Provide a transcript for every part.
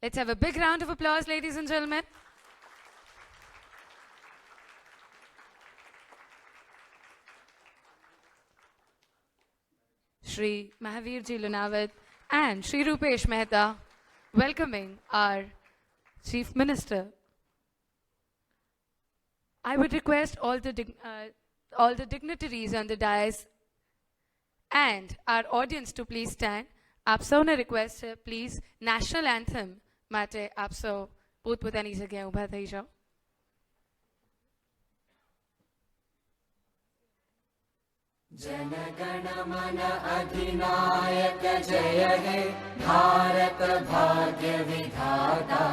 Let's have a big round of applause, ladies and gentlemen. Shri Mahavir Ji Lunawat and Shri Rupesh Mehta welcoming our Chief Minister. I would request all the dignitaries on the dais and our audience to please stand. આપ સૌને request છે please national anthem માટે આપ સૌ પોતપોતાની જગ્યાએ ઊભા થઈ જાઓ. जनगण मन अधिनायक जय हे भारत भाग्य विधाता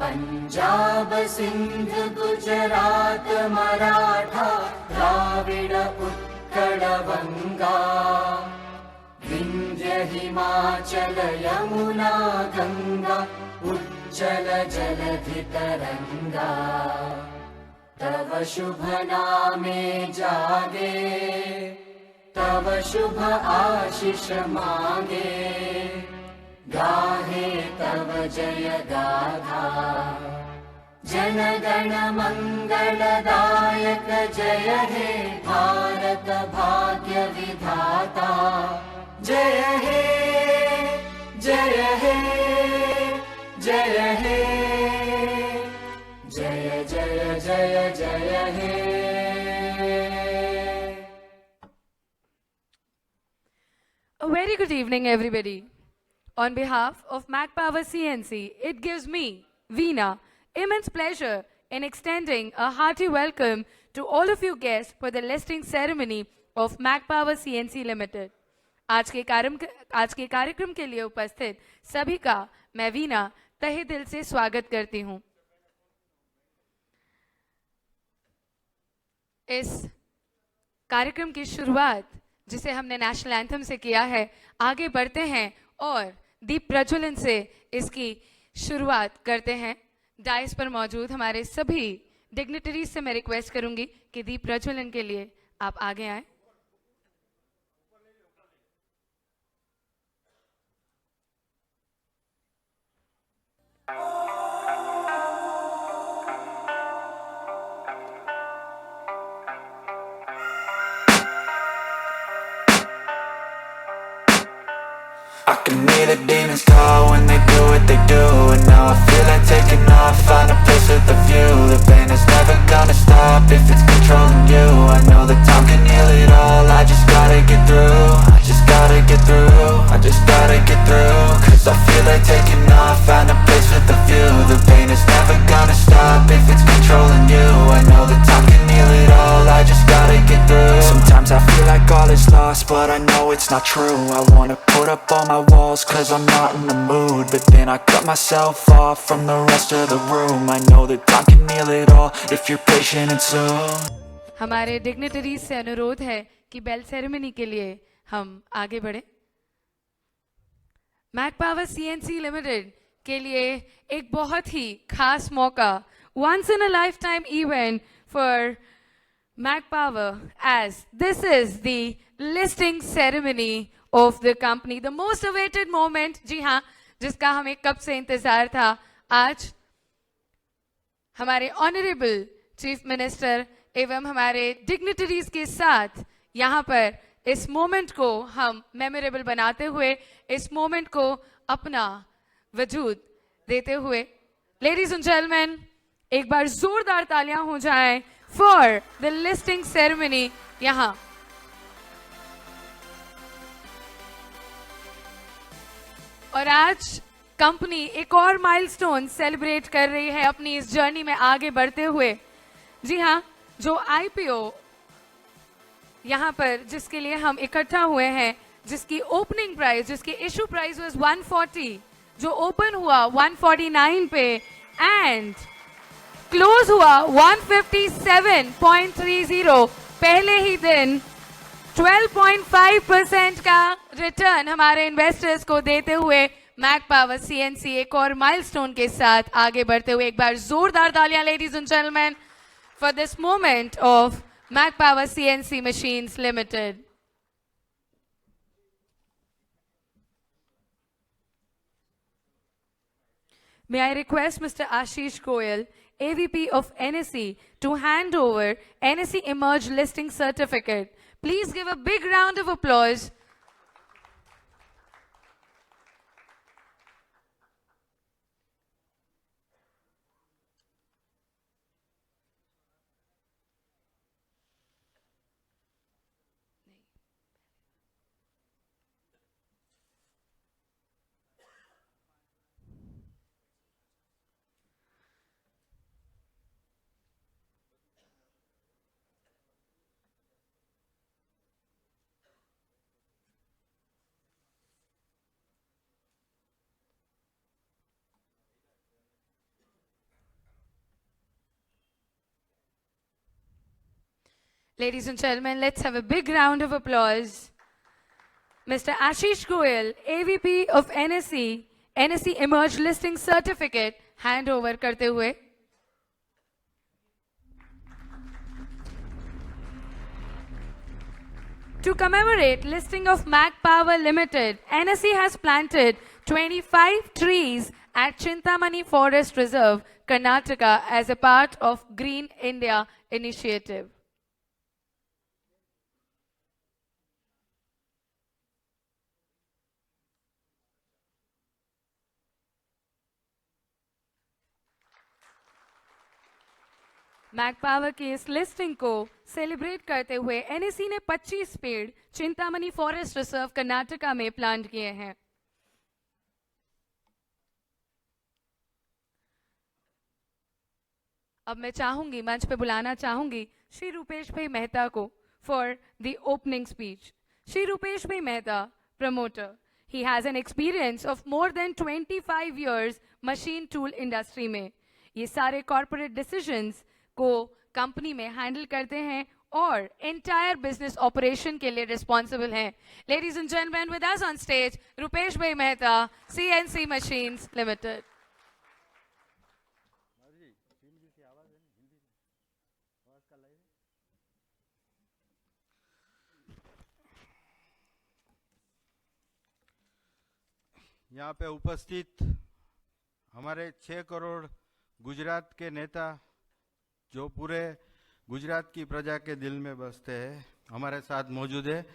पंजाब सिंध गुजरात मराठा द्राविड उत्कल बंगा विंध्य हिमाचल यमुना गंगा उज्जल जलधि तरंगा तव शुभ नामे जागे तव शुभ आशीष मांगे गाहे तव जय गाथा जनगण मंगलदायक जय हे भारत भाग्य विधाता जय हे जय हे जय हे जय जय जय जय हे. A very good evening, everybody. On behalf of Mac Power CNC, it gives me, Veena, immense pleasure in extending a hearty welcome to all of you guests for the listing ceremony of Mac Power CNC Limited. आज के कार्यक्रम के लिए उपस्थित सभी का मैं वीना तहे दिल से स्वागत करती हूँ. इस कार्यक्रम की शुरुआत जिसे हमने नेशनल एंथम से किया है, आगे बढ़ते हैं और दीप प्रज्वलन से इसकी शुरुआत करते हैं. डाइस पर मौजूद हमारे सभी डिग्निटरीज से मैं रिक्वेस्ट करूंगी कि दीप प्रज्वलन के लिए आप आगे आएं. I can hear the demons call when they do what they do. And now I feel like taking off, find a place with a view. The pain is never gonna stop if it's controlling you. I know that time can heal it all, I just gotta get through. I just gotta get through, I just gotta get through. Cause I feel like taking off, find a place with a view. The pain is never gonna stop if it's controlling you. I know that time can heal it all, I just gotta get through. Sometimes I feel like all is lost, but I know it's not true. I wanna put up all my walls cause I'm not in the mood, but then I cut myself off from the rest of the room. I know that time can heal it all if you're patient and soon. हमारे dignitaries से अनुरोध है कि bell ceremony के लिए हम आगे बढ़े. मैक पावर सीएनसी लिमिटेड के लिए एक बहुत ही खास मौका, once in a lifetime event for Mac Power, as this is the listing ceremony of the company, the most awaited moment. जी हाँ, जिसका हमें कब से इंतजार था. आज हमारे ऑनरेबल चीफ मिनिस्टर एवं हमारे डिग्निटरीज के साथ यहाँ पर इस मोमेंट को हम मेमोरेबल बनाते हुए, इस मोमेंट को अपना वजूद देते हुए, लेडीज एंड जेंटलमैन, एक बार जोरदार तालियां हो जाएं फॉर द लिस्टिंग सेरेमनी. यहाँ और आज कंपनी एक और माइलस्टोन सेलिब्रेट कर रही है अपनी इस जर्नी में आगे बढ़ते हुए. जी हाँ, जो आईपीओ यहाँ पर जिसके लिए हम इकट्ठा हुए हैं, जिसकी ओपनिंग प्राइस, जिसकी इशू प्राइस वाज 140, जो ओपन हुआ 149 पे एंड क्लोज हुआ 157.30, पहले ही दिन 12.5% का रिटर्न हमारे इन्वेस्टर्स को देते हुए मैक पावर सीएनसी एक और माइलस्टोन के साथ आगे बढ़ते हुए. एक बार जोरदार तालियां ladies and gentleman for this moment of Mac Power CNC machines limited. May I request Mr. Ashish Goyal, AVP of NSE, to hand over NSE Emerge Listing Certificate. Please give a big round of applause. Ladies and gentlemen, let's have a big round of applause. Mr. Ashish Goyal, AVP of NSE, NSE Emerge Listing Certificate, hand over करते हुए. To commemorate listing of Mac Power Limited, NSE has planted 25 trees at Chintamani Forest Reserve, Karnataka as a part of Green India initiative. Mac Power की इस listing को celebrate करते हुए NSE ने 25 पेड़ Chintamani forest reserve Karnataka में प्लांट किए हैं. अब मैं चाहूंगी, मंच पे बुलाना चाहूंगी श्री रूपेश भाई मेहता को for the opening speech. Shri Rupesh bhai Mehta, promoter. He has an experience of more than 25 years machine tool industry में. ये सारे कॉर्पोरेट डिसीजंस को कंपनी में हैंडल करते हैं और एंटायर बिजनेस ऑपरेशन के लिए रिस्पॉन्सिबल हैं. Ladies and gentleman, with us on stage Rupesh bhai Mehta, CNC machines limited. यहाँ पे उपस्थित हमारे 6 करोड़ गुजरात के नेता जो पूरे गुजरात की प्रजा के दिल में बसते हैं, हमारे साथ मौजूद है.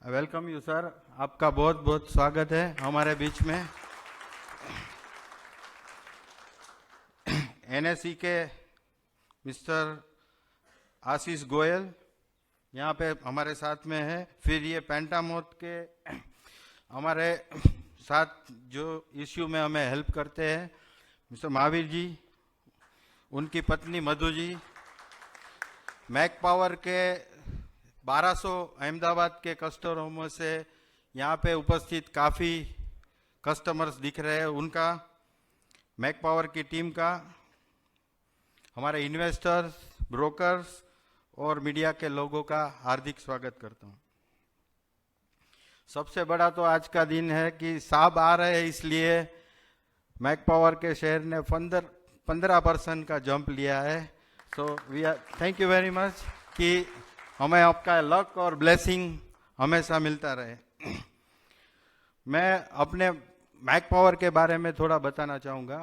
वेलकम यू सर, आपका बहुत बहुत स्वागत है हमारे बीच में. एनएसई के मिस्टर आशीष गोयल यहाँ पे हमारे साथ में है. फिर ये पेंटामोथ के हमारे साथ जो इश्यू में हमें हेल्प करते हैं मिस्टर महावीर जी, उनकी पत्नी मधु जी. मैक पावर के 1200 अहमदाबाद के कस्टमरों से यहाँ पे उपस्थित काफ़ी कस्टमर्स दिख रहे हैं. उनका, मैक पावर की टीम का, हमारे इन्वेस्टर्स, ब्रोकर्स और मीडिया के लोगों का हार्दिक स्वागत करता हूँ. सबसे बड़ा तो आज का दिन है कि साहब आ रहे हैं, इसलिए मैक पावर के शेयर ने 15% का जंप लिया है. So we are thank you very much कि हमें आपका लक और ब्लेसिंग हमेशा मिलता रहे. मैं अपने मैक पावर के बारे में थोड़ा बताना चाहूँगा.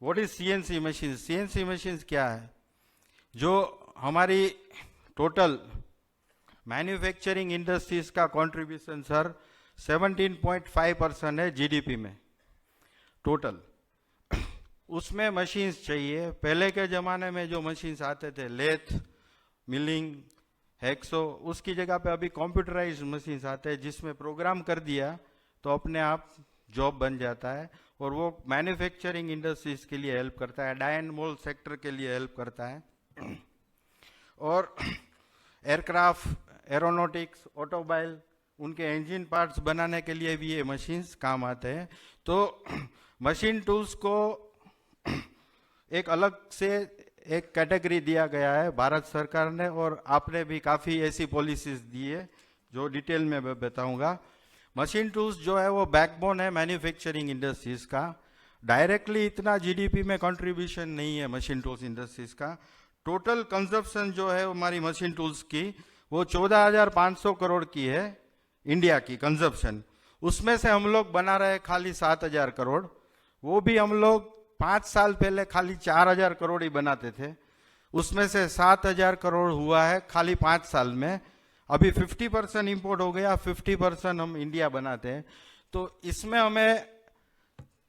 What is CNC machines? CNC machines क्या है? जो हमारी टोटल मैन्युफैक्चरिंग इंडस्ट्रीज का कंट्रीब्यूशन सर 17.5% है जीडीपी में टोटल. उसमें मशीन्स चाहिए. पहले के ज़माने में जो मशीन्स आते थे, लेथ, मिलिंग, हेक्सो, उसकी जगह पे अभी कंप्यूटराइज्ड मशीन्स आते हैं जिसमें प्रोग्राम कर दिया तो अपने आप जॉब बन जाता है. और वो मैन्युफैक्चरिंग इंडस्ट्रीज के लिए हेल्प करता है, डाई एंड मोल्ड सेक्टर के लिए हेल्प करता है. और एयरक्राफ्ट, एरोनॉटिक्स, ऑटोमोबाइल, उनके इंजन पार्ट्स बनाने के लिए भी ये मशीन्स काम आते हैं. तो मशीन टूल्स को एक अलग से एक कैटेगरी दिया गया है भारत सरकार ने, और आपने भी काफ़ी ऐसी पॉलिसीज दी है जो डिटेल में मैं बताऊंगा. मशीन टूल्स जो है वो बैकबोन है मैन्युफैक्चरिंग इंडस्ट्रीज का. डायरेक्टली इतना जीडीपी में कंट्रीब्यूशन नहीं है मशीन टूल्स इंडस्ट्रीज का. टोटल कंजप्शन जो है हमारी मशीन टूल्स की वो 14,500 करोड़ की है इंडिया की कंजप्शन. उसमें से हम लोग बना रहे खाली 7,000 करोड़. वो भी हम लोग 5 साल पहले खाली 4,000 करोड़ ही बनाते थे, उसमें से 7,000 करोड़ हुआ है खाली 5 साल में। अभी 50% इंपोर्ट हो गया, 50% हम इंडिया बनाते हैं। तो इसमें हमें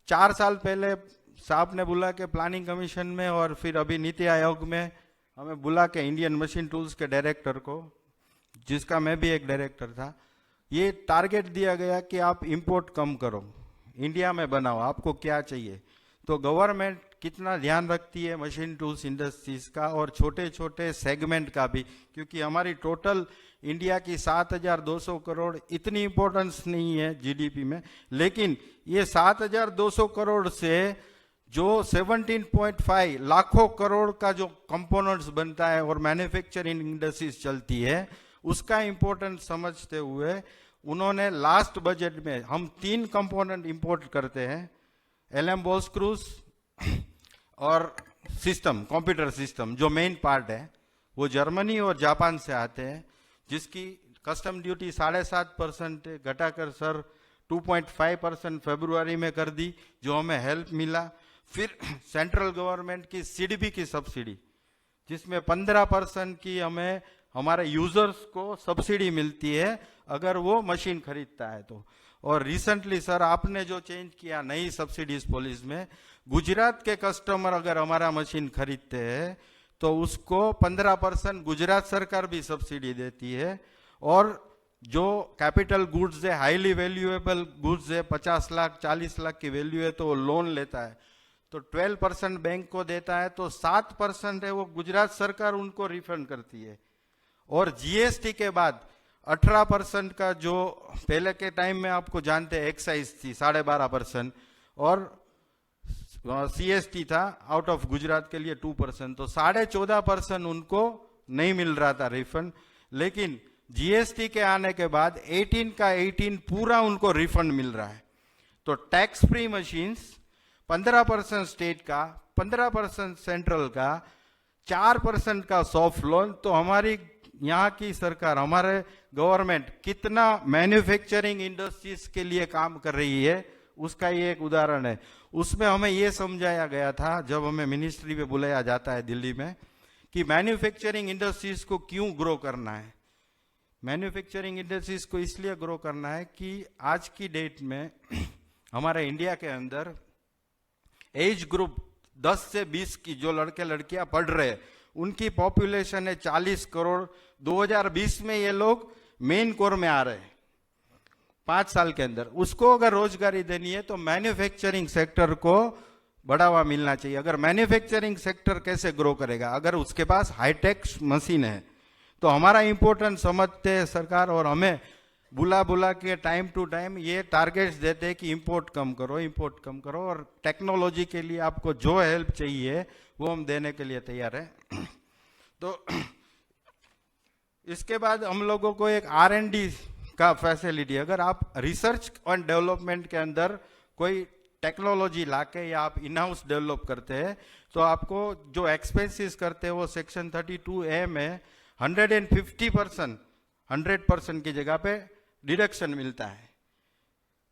4 साल पहले साहब ने बुला के प्लानिंग कमीशन में और फिर अभी नीति आयोग में हमें बुला के इंडियन मशीन टूल्स के डायरेक्टर को, जिसका मैं भी एक डायरेक्टर था, ये टारगेट दिया गया कि आप इंपोर्ट कम करो, इंडिया में बनाओ, आपको क्या चाहिए। तो गवर्नमेंट कितना ध्यान रखती है मशीन टूल्स इंडस्ट्रीज का और छोटे छोटे सेगमेंट का भी, क्योंकि हमारी टोटल इंडिया की 7,200 करोड़ इतनी इंपॉर्टेंस नहीं है जीडीपी में, लेकिन ये 7,200 करोड़ से जो 17.5 लाखों करोड़ का जो कंपोनेंट्स बनता है और मैन्युफैक्चरिंग इंडस्ट्रीज चलती है, उसका इंपॉर्टेंस समझते हुए उन्होंने लास्ट बजट में, हम 3 कंपोनेंट इंपोर्ट करते हैं, एलएम बॉल स्क्रूज और सिस्टम, कंप्यूटर सिस्टम जो मेन पार्ट है वो जर्मनी और जापान से आते हैं, जिसकी कस्टम ड्यूटी 7.5% घटाकर सर 2.5% फरवरी में कर दी, जो हमें हेल्प मिला। फिर सेंट्रल गवर्नमेंट की सीडीबी की सब्सिडी, जिसमें 15% की हमें हमारे यूजर्स को सब्सिडी मिलती है अगर वो मशीन खरीदता है तो। और रिसेंटली सर आपने जो चेंज किया नई सब्सिडीज पॉलिसी में, गुजरात के कस्टमर अगर हमारा मशीन खरीदते हैं तो उसको 15% गुजरात सरकार भी सब्सिडी देती है, और जो कैपिटल गुड्स है, हाईली वैल्यूएबल गुड्स है, 50 लाख 40 लाख की वैल्यू है तो वो लोन लेता है, तो 12% बैंक को देता है, तो 7% है वो गुजरात सरकार उनको रिफंड करती है। और जीएसटी के बाद 18% का, जो पहले के टाइम में आपको जानते हैं एक्साइज थी 12.5%, और सीएसटी था आउट ऑफ गुजरात के लिए 2%, तो 14.5% उनको नहीं मिल रहा था रिफंड। लेकिन जीएसटी के आने के बाद 18 का 18 पूरा उनको रिफंड मिल रहा है। तो टैक्स फ्री मशीन्स 15% स्टेट का, 15% सेंट्रल का, 4% का सॉफ्ट लोन। तो हमारी यहाँ की सरकार, हमारे गवर्नमेंट कितना मैन्युफैक्चरिंग इंडस्ट्रीज के लिए काम कर रही है, उसका ये एक उदाहरण है। उसमें हमें ये समझाया गया था जब हमें मिनिस्ट्री में बुलाया जाता है दिल्ली में, कि मैन्युफैक्चरिंग इंडस्ट्रीज को क्यों ग्रो करना है। मैन्युफैक्चरिंग इंडस्ट्रीज को इसलिए ग्रो करना है कि आज की डेट में हमारे इंडिया के अंदर एज ग्रुप 10 से 20 की जो लड़के लड़कियां पढ़ रहे हैं, उनकी पॉपुलेशन है 40 करोड़। 2020 में ये लोग मेन कोर में आ रहे हैं 5 साल के अंदर। उसको अगर रोजगारी देनी है तो मैन्युफैक्चरिंग सेक्टर को बढ़ावा मिलना चाहिए। अगर मैन्युफैक्चरिंग सेक्टर कैसे ग्रो करेगा, अगर उसके पास हाईटेक मशीन है, तो हमारा इंपॉर्टेंस समझते हैं सरकार, और हमें बुला बुला के टाइम टू टाइम ये टारगेट्स देते हैं कि इंपोर्ट कम करो, इंपोर्ट कम करो, और टेक्नोलॉजी के लिए आपको जो हेल्प चाहिए वो हम देने के लिए तैयार हैं। तो इसके बाद हम लोगों को एक R&D का फैसिलिटी, अगर आप रिसर्च एंड डेवलपमेंट के अंदर कोई टेक्नोलॉजी लाके या आप इन हाउस डेवलप करते हैं, तो आपको जो एक्सपेंसेस करते हैं वो सेक्शन 32A में 150% की जगह पे डिडक्शन मिलता है।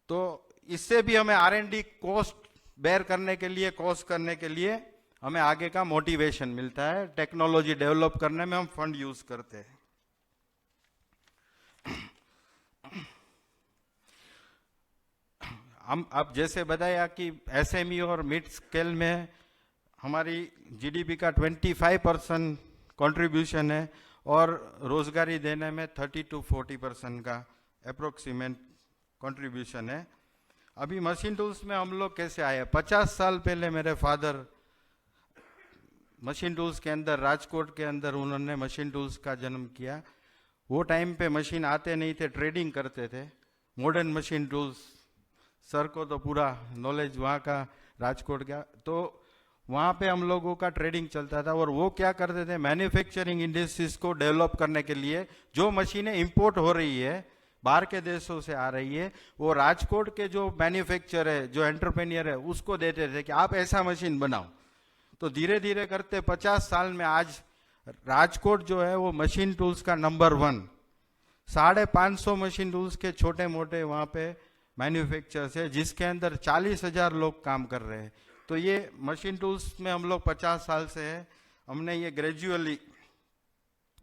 तो इससे भी हमें R&D कॉस्ट बेयर करने के लिए, कॉस्ट करने के लिए हमें आगे का मोटिवेशन मिलता है। टेक्नोलॉजी डेवलप करने में हम फंड यूज करते हैं। हम अब जैसे बताया कि एसएमई और मिड स्केल में हमारी जीडीपी का 25% कंट्रीब्यूशन है, और रोजगारी देने में 30 to 40% का अप्रोक्सीमेट कंट्रीब्यूशन है। अभी मशीन टूल्स में हम लोग कैसे आए, 50 साल पहले मेरे फादर मशीन टूल्स के अंदर, राजकोट के अंदर उन्होंने मशीन टूल्स का जन्म किया। वो टाइम पे मशीन आते नहीं थे, ट्रेडिंग करते थे। मॉडर्न मशीन टूल्स, सर को तो पूरा नॉलेज वहाँ का राजकोट का, तो वहाँ पे हम लोगों का ट्रेडिंग चलता था। और वो क्या करते थे, मैन्युफैक्चरिंग इंडस्ट्रीज को डेवलप करने के लिए जो मशीनें इंपोर्ट हो रही है, बाहर के देशों से आ रही है, वो राजकोट के जो मैन्युफैक्चर है, जो एंटरप्रेन्योर है, उसको देते थे कि आप ऐसा मशीन बनाओ। तो धीरे धीरे करते 50 साल में आज राजकोट जो है वो मशीन टूल्स का नंबर 1। 550 मशीन टूल्स के छोटे मोटे वहाँ पे मैन्युफैक्चरर्स है जिसके अंदर 40,000 लोग काम कर रहे हैं। तो ये मशीन टूल्स में हम लोग 50 साल से है, हमने ये ग्रेजुअली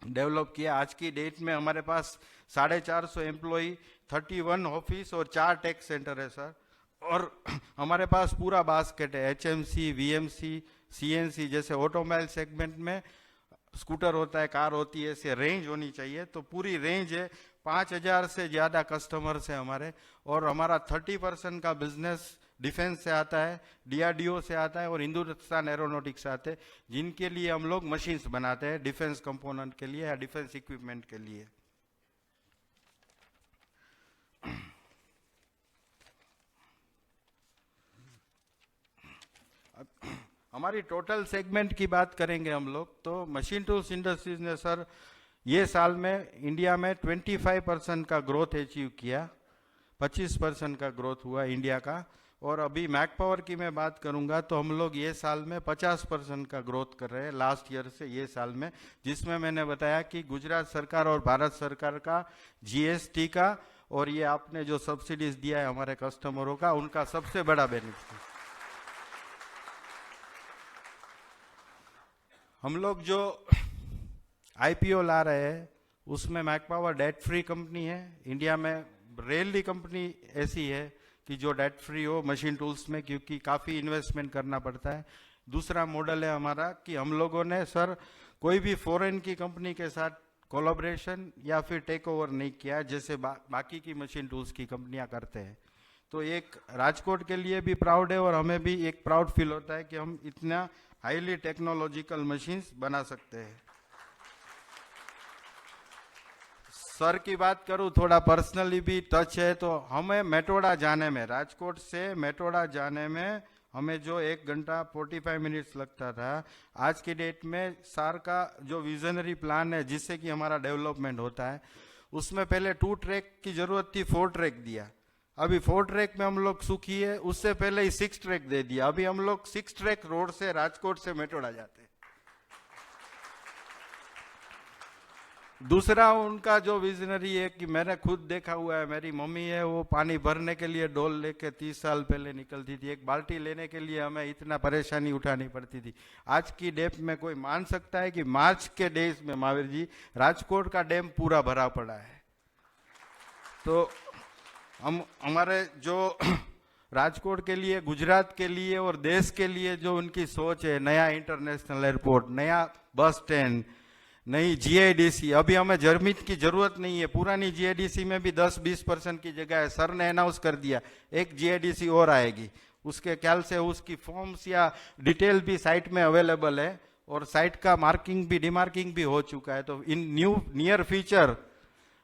डेवलप किया। आज की डेट में हमारे पास 450 एम्प्लॉई, 31 ऑफिस और 4 टेक सेंटर है सर। और हमारे पास पूरा बास्केट है, HMC, VMC, CNC जैसे ऑटोमोबाइल सेगमेंट में स्कूटर होता है, कार होती है, ऐसे रेंज होनी चाहिए। तो पूरी रेंज है, 5,000 से ज़्यादा कस्टमर्स हैं हमारे। और हमारा 30% का बिजनेस डिफेंस से आता है, DRDO से आता है और हिंदुस्तान एरोनॉटिक्स से आते हैं, जिनके लिए हम लोग मशीन्स बनाते हैं डिफेंस कंपोनेंट के लिए या डिफेंस इक्विपमेंट के लिए। हमारी टोटल सेगमेंट की बात करेंगे हम लोग तो मशीन टूल्स इंडस्ट्रीज ने सर ये साल में इंडिया में 25% का ग्रोथ अचीव किया, 25% का ग्रोथ हुआ इंडिया का। और अभी मैक पावर की मैं बात करूंगा तो हम लोग ये साल में 50% का ग्रोथ कर रहे हैं लास्ट ईयर से ये साल में, जिसमें मैंने बताया कि गुजरात सरकार और भारत सरकार का GST का और ये आपने जो सब्सिडीज दिया है हमारे कस्टमरों का, उनका सबसे बड़ा बेनिफिट। हम लोग जो IPO ला रहे हैं उसमें Mac Power debt free company है। इंडिया में रेयरली कंपनी ऐसी है कि जो डेट फ्री हो मशीन टूल्स में, क्योंकि काफ़ी इन्वेस्टमेंट करना पड़ता है। दूसरा मॉडल है हमारा कि हम लोगों ने सर कोई भी फॉरेन की कंपनी के साथ कोलैबोरेशन या फिर टेक ओवर नहीं किया जैसे बाकी की मशीन टूल्स की कंपनियां करते हैं। तो एक राजकोट के लिए भी प्राउड है और हमें भी एक प्राउड फील होता है कि हम इतना हाईली टेक्नोलॉजिकल मशीन्स बना सकते हैं। सर की बात करूं, थोड़ा पर्सनली भी टच है, तो हमें मेटोडा जाने में, राजकोट से मेटोडा जाने में हमें जो 1 घंटा 45 मिनट्स लगता था, आज की डेट में सर का जो विजनरी प्लान है जिससे कि हमारा डेवलपमेंट होता है, उसमें पहले 2 ट्रैक की जरूरत थी, 4 ट्रैक दिया। अभी 4 ट्रैक में हम लोग सुखी है, उससे पहले ही 6 ट्रैक दे दिया। अभी हम लोग 6 ट्रैक रोड से राजकोट से मेटोडा जाते हैं। दूसरा उनका जो विजनरी है कि मैंने खुद देखा हुआ है, मेरी मम्मी है वो पानी भरने के लिए डोल लेके 30 साल पहले निकलती थी, एक बाल्टी लेने के लिए हमें इतना परेशानी उठानी पड़ती थी। आज की डेट में कोई मान सकता है कि मार्च के डेज में महावीर जी राजकोट का डैम पूरा भरा पड़ा है। तो हम हमारे जो राजकोट के लिए, गुजरात के लिए और देश के लिए जो उनकी सोच है, नया इंटरनेशनल एयरपोर्ट, नया बस स्टैंड, नई GIDC, अभी हमें जर्मिट की जरूरत नहीं है, पुरानी GIDC में भी 10-20% की जगह है। सर ने अनाउंस कर दिया एक GIDC और आएगी, उसके ख्याल से उसकी फॉर्म्स या डिटेल भी साइट में अवेलेबल है और साइट का मार्किंग भी, डिमार्किंग भी हो चुका है। तो इन नियर फ्यूचर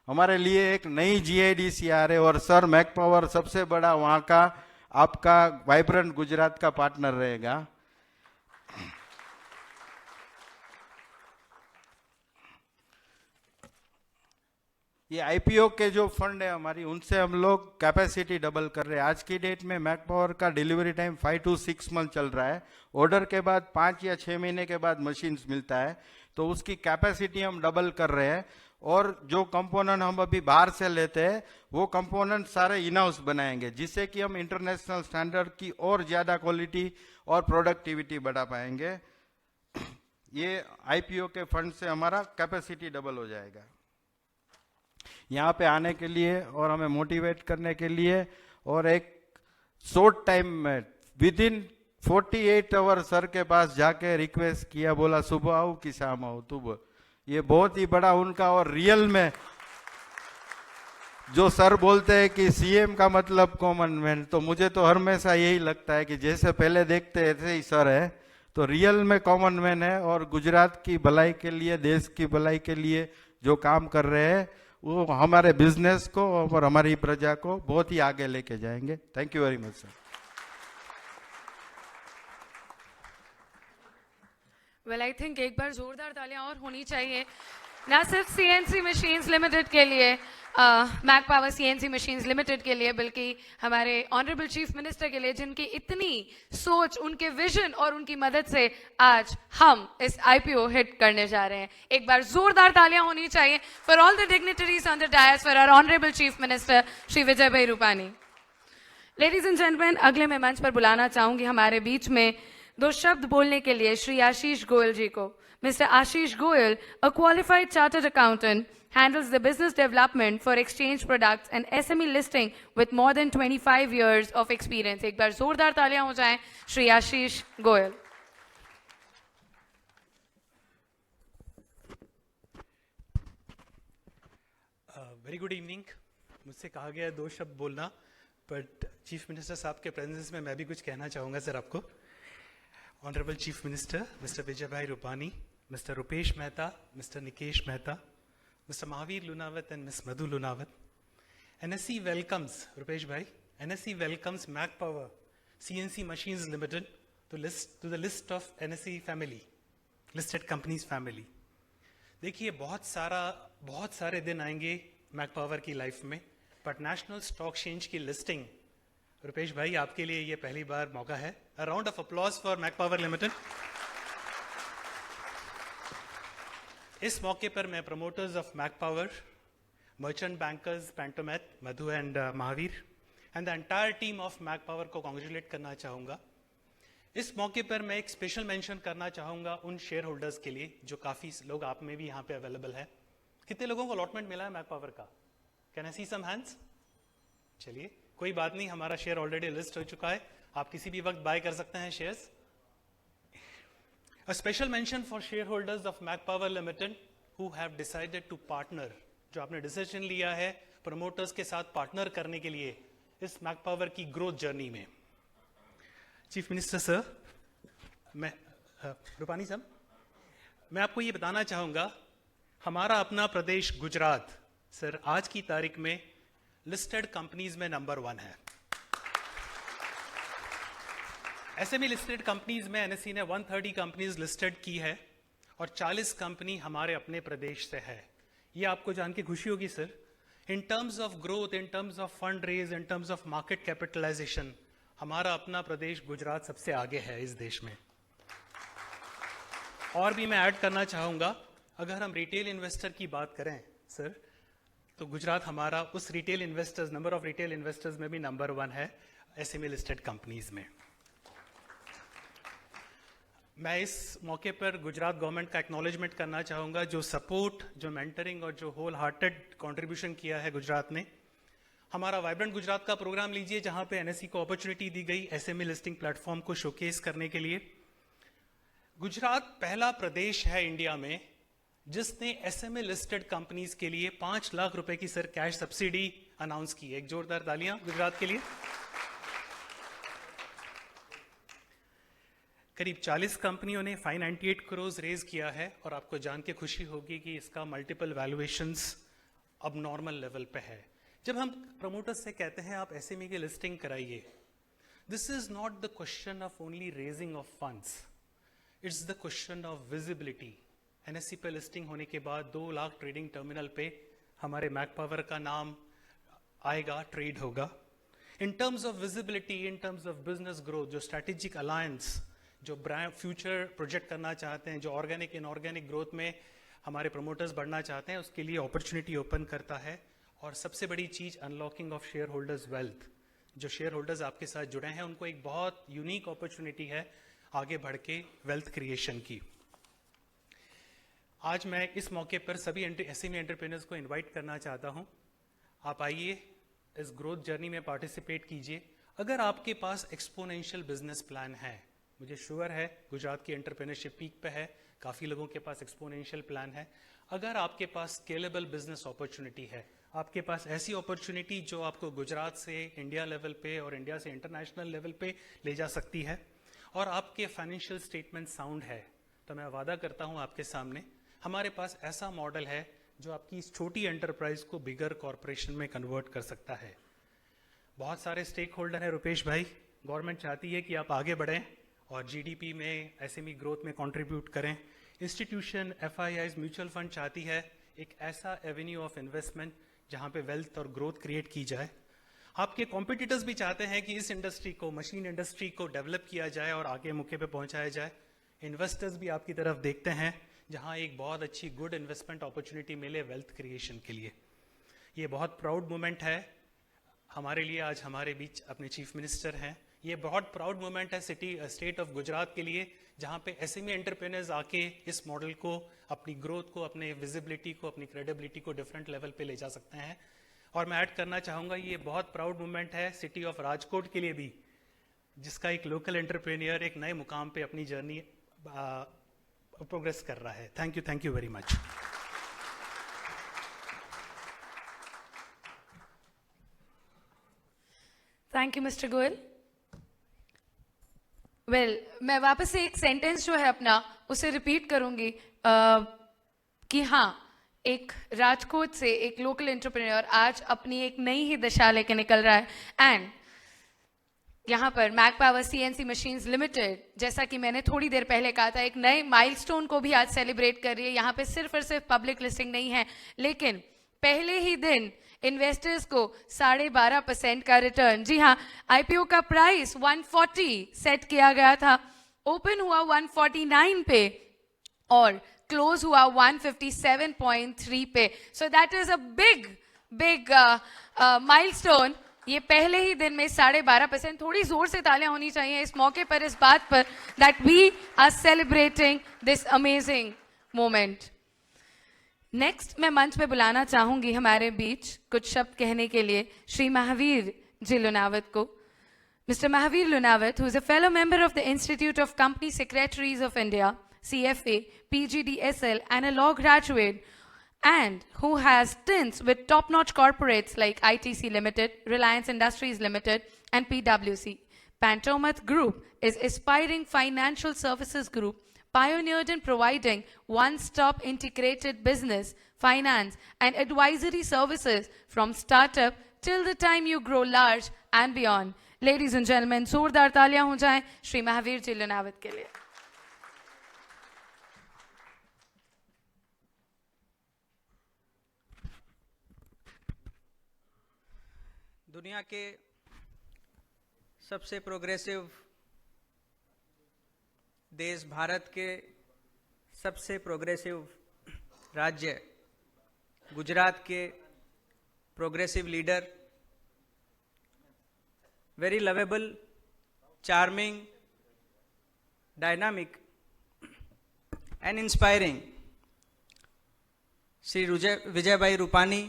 हमारे लिए एक नई GIDC आ रहे और सर मैक पावर सबसे बड़ा वहाँ का आपका वाइब्रेंट गुजरात का पार्टनर रहेगा। ये IPO के जो फंड है हमारी, उनसे हम लोग कैपेसिटी डबल कर रहे हैं। आज की डेट में मैक पावर का डिलीवरी टाइम 5 to 6 मंथ चल रहा है। ऑर्डर के बाद 5 या 6 महीने के बाद मशीन्स मिलता है, तो उसकी कैपेसिटी हम डबल कर रहे हैं। और जो कंपोनेंट हम अभी बाहर से लेते हैं वो कंपोनेंट सारे इन हाउस बनाएंगे, जिससे कि हम इंटरनेशनल स्टैंडर्ड की और ज़्यादा क्वालिटी और प्रोडक्टिविटी बढ़ा पाएंगे। ये IPO के फंड से हमारा कैपेसिटी डबल हो जाएगा। यहाँ पे आने के लिए और हमें मोटिवेट करने के लिए और एक शॉर्ट टाइम में विदिन 48 आवर सर के पास जाके रिक्वेस्ट किया, बोला सुबह आओ कि शाम आओ तुम। ये बहुत ही बड़ा उनका, और रियल में जो सर बोलते हैं कि CM का मतलब कॉमन मैन, तो मुझे तो हमेशा यही लगता है कि जैसे पहले देखते ऐसे ही सर है, तो रियल में कॉमन मैन है और गुजरात की भलाई के लिए, देश की भलाई के लिए जो काम कर रहे हैं वो हमारे बिजनेस को और हमारी प्रजा को बहुत ही आगे लेके जाएंगे। Thank you very much sir. Well I think एक बार जोरदार तालियां और होनी चाहिए, ना सिर्फ CNC मशीन्स लिमिटेड के लिए, Mac Power CNC machines limited के लिए, बल्कि हमारे ऑनरेबल चीफ मिनिस्टर के लिए, जिनकी इतनी सोच, उनके विजन और उनकी मदद से आज हम इस IPO हिट करने जा रहे हैं। एक बार जोरदार तालियां होनी चाहिए for all the dignitaries on the dais, for our honourable chief minister Shri Vijay bhai Rupani. Ladies and gentleman, अगले मैं मंच पर बुलाना चाहूंगी हमारे बीच में दो शब्द बोलने के लिए श्री आशीष गोयल जी को. Mister Ashish Goyal, a qualified chartered accountant, handles the business development for exchange products and SME listing with more than 25 years of experience. एक बार जोरदार तालियां हो जाएं Shri Ashish Goyal. Very good evening. मुझसे कहा गया है 2 शब्द बोलना, बट चीफ मिनिस्टर साहब के प्रेजेंस में मैं भी कुछ कहना चाहूँगा सर आपको. Honourable chief minister mister Vijay bhai Rupani, mister Rupesh Mehta, mister Nikesh Mehta, Mr. Mahavir Lunawat and Ms. Madhu Lunawat. NSE welcomes, Rupesh Bhai, NSE welcomes Mac Power, CNC Machines Limited to the list of NSE family, listed companies family. देखिए बहुत सारे दिन आएंगे Mac Power की life में, but National Stock Exchange की listing, Rupesh bhai आपके लिए ये पहली बार मौका है. A round of applause for Mac Power Limited. इस मौके पर मैं promoters of Mac Power, merchant bankers Pantomath, Madhu and Mahavir and the entire team of Mac Power को कॉन्ग्रेचुलेट करना चाहूँगा. इस मौके पर मैं एक स्पेशल मेंशन करना चाहूँगा उन शेयर होल्डर्स के लिए जो काफ़ी लोग आप में भी यहाँ पे अवेलेबल है. कितने लोगों को अलॉटमेंट मिला है मैक पावर का? Can I see some hands? चलिए कोई बात नहीं, हमारा शेयर ऑलरेडी लिस्ट हो चुका है, आप किसी भी वक्त बाय कर सकते हैं shares. A special mention for shareholders of Mac Power Limited who have decided to partner, जो आपने डिसीजन लिया है प्रमोटर्स के साथ पार्टनर करने के लिए इस मैक पावर की ग्रोथ जर्नी में. चीफ मिनिस्टर सर, मैं रूपानी साहब, मैं आपको ये बताना चाहूँगा, हमारा अपना प्रदेश गुजरात सर आज की तारीख में लिस्टेड कंपनीज में नंबर 1 है. एसएमई लिस्टेड कंपनीज में एनएसई ने 130 कंपनीज लिस्टेड की है और 40 कंपनी हमारे अपने प्रदेश से है. ये आपको जान के खुशी होगी sir. In terms of growth, in terms of fund raise, in terms of market capitalisation, हमारा अपना प्रदेश गुजरात सबसे आगे है इस देश में. और भी मैं ऐड करना चाहूँगा, अगर हम रिटेल इन्वेस्टर की बात करें सर, तो गुजरात हमारा उस retail investors, number of retail investors में भी नंबर 1 है एसएमई लिस्टेड कंपनीज में. मैं इस मौके पर गुजरात गवर्नमेंट का एक्नॉलेजमेंट करना चाहूँगा, जो सपोर्ट, जो मेंटरिंग और जो होल हार्टेड कंट्रीब्यूशन किया है गुजरात ने. हमारा वाइब्रेंट गुजरात का प्रोग्राम लीजिए, जहाँ पे एनएसई को अपॉर्चुनिटी दी गई एसएमई लिस्टिंग प्लेटफॉर्म को शोकेस करने के लिए. गुजरात पहला प्रदेश है इंडिया में जिसने एसएमई लिस्टेड कंपनीज के लिए 5 लाख रुपए की सर कैश सब्सिडी अनाउंस की है. एक जोरदार तालियां गुजरात के लिए. करीब 40 कंपनियों ने 598 करोड़ रेज किया है और आपको जान के खुशी होगी कि इसका मल्टीपल वैल्यूएशंस अब नॉर्मल लेवल पे है. जब हम प्रमोटर्स से कहते हैं आप एसएमई की लिस्टिंग कराइए, this is not the question of only raising of funds, it's the question of visibility. NSE पे लिस्टिंग होने के बाद 2 लाख ट्रेडिंग टर्मिनल पे हमारे मैक पावर का नाम आएगा, ट्रेड होगा. इन terms of visibility, in terms of business growth, जो स्ट्रैटेजिक अलायंस, जो ब्रांड फ्यूचर प्रोजेक्ट करना चाहते हैं, जो ऑर्गेनिक इनऑर्गेनिक ग्रोथ में हमारे प्रमोटर्स बढ़ना चाहते हैं, उसके लिए अपॉर्चुनिटी ओपन करता है. और सबसे बड़ी चीज unlocking of share holders wealth. जो शेयर होल्डर्स आपके साथ जुड़े हैं उनको एक बहुत यूनिक अपॉर्चुनिटी है आगे बढ़ के वेल्थ क्रिएशन की. आज मैं इस मौके पर सभी एसएमई एंटरप्रेन्योर्स को इनवाइट करना चाहता हूं, आप आइए इस ग्रोथ जर्नी में पार्टिसिपेट कीजिए. अगर आपके पास एक्सपोनेंशियल बिजनेस प्लान है, मुझे श्योर है गुजरात की एंटरप्रेन्योरशिप पीक पे है, काफ़ी लोगों के पास एक्सपोनेंशियल प्लान है. अगर आपके पास स्केलेबल बिजनेस अपॉर्चुनिटी है, आपके पास ऐसी अपॉर्चुनिटी जो आपको गुजरात से इंडिया लेवल पे और इंडिया से इंटरनेशनल लेवल पे ले जा सकती है, और आपके फाइनेंशियल स्टेटमेंट साउंड है, तो मैं वादा करता हूं आपके सामने हमारे पास ऐसा मॉडल है जो आपकी इस छोटी एंटरप्राइज को बिगर कॉरपोरेशन में कन्वर्ट कर सकता है. बहुत सारे स्टेक होल्डर हैं रुपेश भाई. गवर्नमेंट चाहती है कि आप आगे बढ़ें और जीडीपी में, एसएमई ग्रोथ में कंट्रीब्यूट करें. इंस्टीट्यूशन, एफआईआईज, म्यूचुअल फंड चाहती है एक ऐसा एवेन्यू ऑफ इन्वेस्टमेंट जहां पे वेल्थ और ग्रोथ क्रिएट की जाए. आपके कॉम्पिटिटर्स भी चाहते हैं कि इस इंडस्ट्री को, मशीन इंडस्ट्री को डेवलप किया जाए और आगे मौके पे पहुंचाया जाए. इन्वेस्टर्स भी आपकी तरफ देखते हैं जहां एक बहुत अच्छी गुड इन्वेस्टमेंट अपॉर्चुनिटी मिले वेल्थ क्रिएशन के लिए. ये बहुत प्राउड मोमेंट है. हमारे लिए आज हमारे बीच अपने चीफ मिनिस्टर हैं। ये बहुत प्राउड मोमेंट है स्टेट ऑफ गुजरात के लिए, जहाँ पे एसएमई एंटरप्रेन्योर्स आके इस मॉडल को, अपनी ग्रोथ को, अपने विजिबिलिटी को, अपनी क्रेडिबिलिटी को डिफरेंट लेवल पे ले जा सकते हैं। और मैं ऐड करना चाहूँगा, ये बहुत प्राउड मोमेंट है सिटी ऑफ राजकोट के लिए भी, जिसका एक लोकल एंटरप्रेन्योर एक नए मुकाम पे अपनी जर्नी प्रोग्रेस कर रहा है। Thank you very much. Thank you mister Goyal. Well, मैं वापस से एक सेंटेंस जो है अपना उसे रिपीट करूंगी कि हाँ, एक राजकोट से एक लोकल एंटरप्रेन्योर आज अपनी एक नई ही दिशा लेके निकल रहा है। एंड यहाँ पर Mac Power CNC machines limited, जैसा कि मैंने थोड़ी देर पहले कहा था, एक नए माइलस्टोन को भी आज सेलिब्रेट कर रही है। यहाँ पे सिर्फ और सिर्फ पब्लिक लिस्टिंग नहीं है, लेकिन पहले ही दिन इन्वेस्टर्स को 12.5% का रिटर्न, जी हाँ, आईपीओ का प्राइस 140 सेट किया गया था, ओपन हुआ 149 पे और क्लोज हुआ 157.3 पे। So that is a big milestone. ये पहले ही दिन में 12.5%। थोड़ी जोर से तालियां होनी चाहिए इस मौके पर, इस बात पर that we are celebrating this amazing moment. Next मैं मंच पे बुलाना चाहूंगी हमारे बीच कुछ शब्द कहने के लिए श्री महावीर जी लुनावत को। Mr. Mahavir Lunawat, who is a fellow member of the Institute of Company Secretaries of India, CFA, PGDSL, and a law graduate, and who has stints with top-notch corporates like ITC Limited, Reliance Industries Limited, and PwC. Pantomath Group is aspiring financial services group pioneered in providing one-stop integrated business, finance, and advisory services from startup till the time you grow large and beyond. Ladies and gentlemen, जोरदार तालियां हो जाएं श्री महावीर जी लुनावत के लिए। दुनिया के सबसे progressive देश भारत के सबसे प्रोग्रेसिव राज्य गुजरात के progressive leader, very lovable, charming, dynamic and inspiring Shri Vijay bhai Rupani,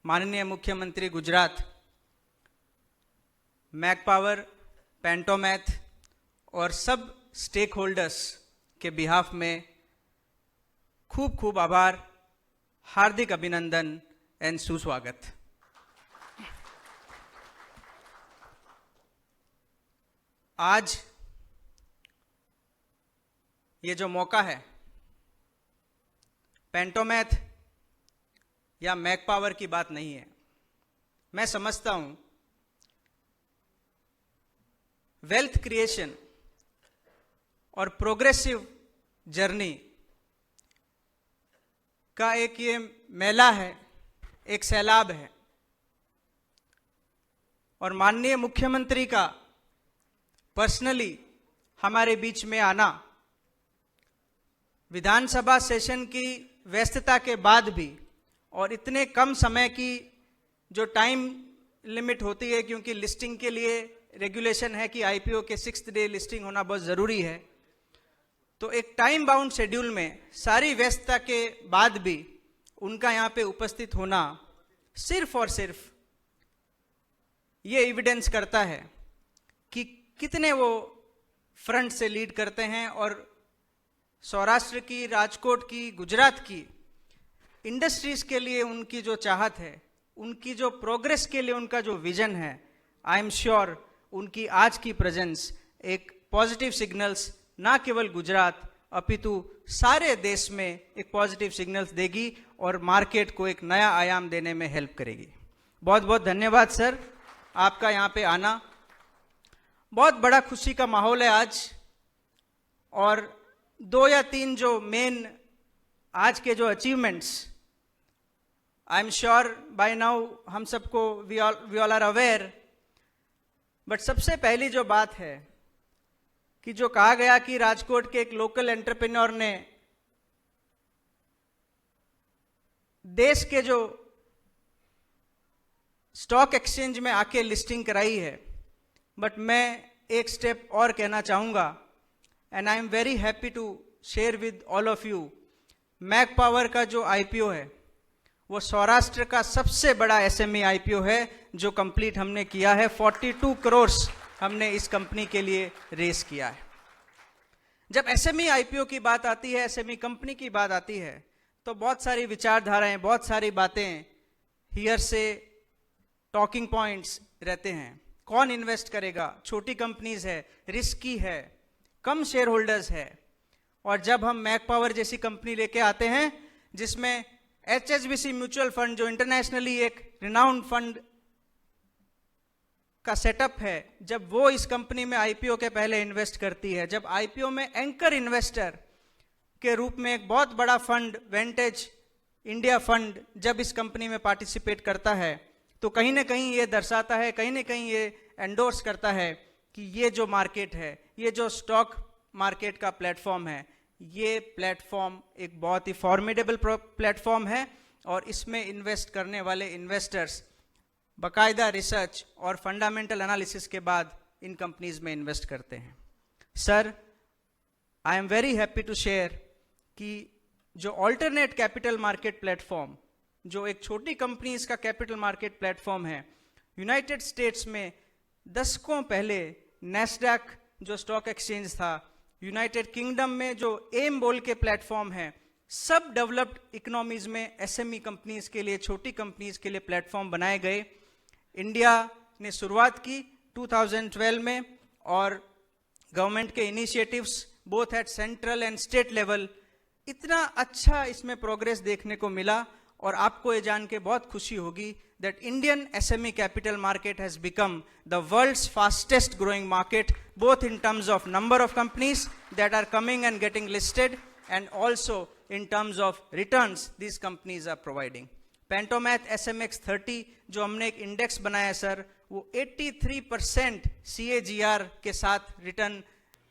माननीय मुख्यमंत्री गुजरात, मैक पावर, पेंटोमैथ और सब स्टेक होल्डर्स के बिहाफ में खूब खूब आभार, हार्दिक अभिनंदन एंड सुस्वागत। आज ये जो मौका है पेंटोमैथ या मैक पावर की बात नहीं है। मैं समझता हूं वेल्थ क्रिएशन और प्रोग्रेसिव जर्नी का एक ये मेला है, एक सैलाब है, और माननीय मुख्यमंत्री का पर्सनली हमारे बीच में आना, विधानसभा सेशन की व्यस्तता के बाद भी, और इतने कम समय की जो टाइम लिमिट होती है, क्योंकि लिस्टिंग के लिए रेगुलेशन है कि आईपीओ के 6th डे लिस्टिंग होना बहुत ज़रूरी है, तो एक टाइम बाउंड शेड्यूल में सारी व्यस्तता के बाद भी उनका यहाँ पे उपस्थित होना सिर्फ और सिर्फ ये एविडेंस करता है कि कितने वो फ्रंट से लीड करते हैं, और सौराष्ट्र की, राजकोट की, गुजरात की इंडस्ट्रीज के लिए उनकी जो चाहत है, उनकी जो प्रोग्रेस के लिए उनका जो विजन है, आई एम श्योर उनकी आज की प्रेजेंस एक पॉजिटिव सिग्नल्स ना केवल गुजरात अपितु सारे देश में एक पॉजिटिव सिग्नल्स देगी और मार्केट को एक नया आयाम देने में हेल्प करेगी। बहुत बहुत धन्यवाद सर, आपका यहाँ पे आना। बहुत बड़ा खुशी का माहौल है आज, और 2 या 3 जो मेन आज के जो achievements, I am sure by now हम सबको we all are aware, but सबसे पहली जो बात है कि जो कहा गया कि राजकोट के एक लोकल एंटरप्रेन्योर ने देश के जो स्टॉक एक्सचेंज में आके लिस्टिंग कराई है, बट मैं एक स्टेप और कहना चाहूँगा, and I am very happy to share with all of you, Mac Power का जो आईपीओ है वो सौराष्ट्र का सबसे बड़ा एसएमई आईपीओ है जो कंप्लीट हमने किया है। 42 करोड़ हमने इस कंपनी के लिए रेस किया है। जब एसएमई आईपीओ की बात आती है, एसएमई कंपनी की बात आती है, तो बहुत सारी विचारधाराएं, बहुत सारी बातें, हियर से टॉकिंग पॉइंट्स रहते हैं। कौन इन्वेस्ट करेगा, छोटी कंपनीज है, रिस्की है, कम शेयर होल्डर्स है। और जब हम मैक पावर जैसी कंपनी लेके आते हैं जिसमें HSBC म्यूचुअल फंड, जो इंटरनेशनली एक रिनाउंड फंड का सेटअप है, जब वो इस कंपनी में आईपीओ के पहले इन्वेस्ट करती है, जब आईपीओ में एंकर इन्वेस्टर के रूप में एक बहुत बड़ा फंड वेंटेज इंडिया फंड जब इस कंपनी में पार्टिसिपेट करता है, तो कहीं ना कहीं ये दर्शाता है, कहीं ना कहीं ये एंडोर्स करता है कि ये जो मार्केट है, ये जो स्टॉक मार्केट का प्लेटफॉर्म है, ये प्लेटफॉर्म एक बहुत ही फॉर्मिडेबल प्लेटफॉर्म है और इसमें इन्वेस्ट करने वाले इन्वेस्टर्स बाकायदा रिसर्च और फंडामेंटल एनालिसिस के बाद इन कंपनीज में इन्वेस्ट करते हैं। Sir, I am very happy to share कि जो ऑल्टरनेट कैपिटल मार्केट प्लेटफॉर्म, जो एक छोटी कंपनीज का कैपिटल मार्केट प्लेटफॉर्म है, यूनाइटेड स्टेट्स में दशकों पहले नैस्डैक जो स्टॉक एक्सचेंज था, यूनाइटेड किंगडम में जो एम बोल के प्लेटफॉर्म है, सब डेवलप्ड इकोनॉमीज में एसएमई कंपनीज के लिए, छोटी कंपनीज के लिए प्लेटफॉर्म बनाए गए। इंडिया ने शुरुआत की 2012 में और गवर्नमेंट के initiatives both at central and state level, इतना अच्छा इसमें प्रोग्रेस देखने को मिला। और आपको ये जान के बहुत खुशी होगी that Indian SME capital market has become the world's fastest growing market, both in terms of number of companies that are coming and getting listed and also in terms of returns these companies are providing. Pentomath SMX 30 जो हमने एक index बनाया sir, वो 83% CAGR के साथ return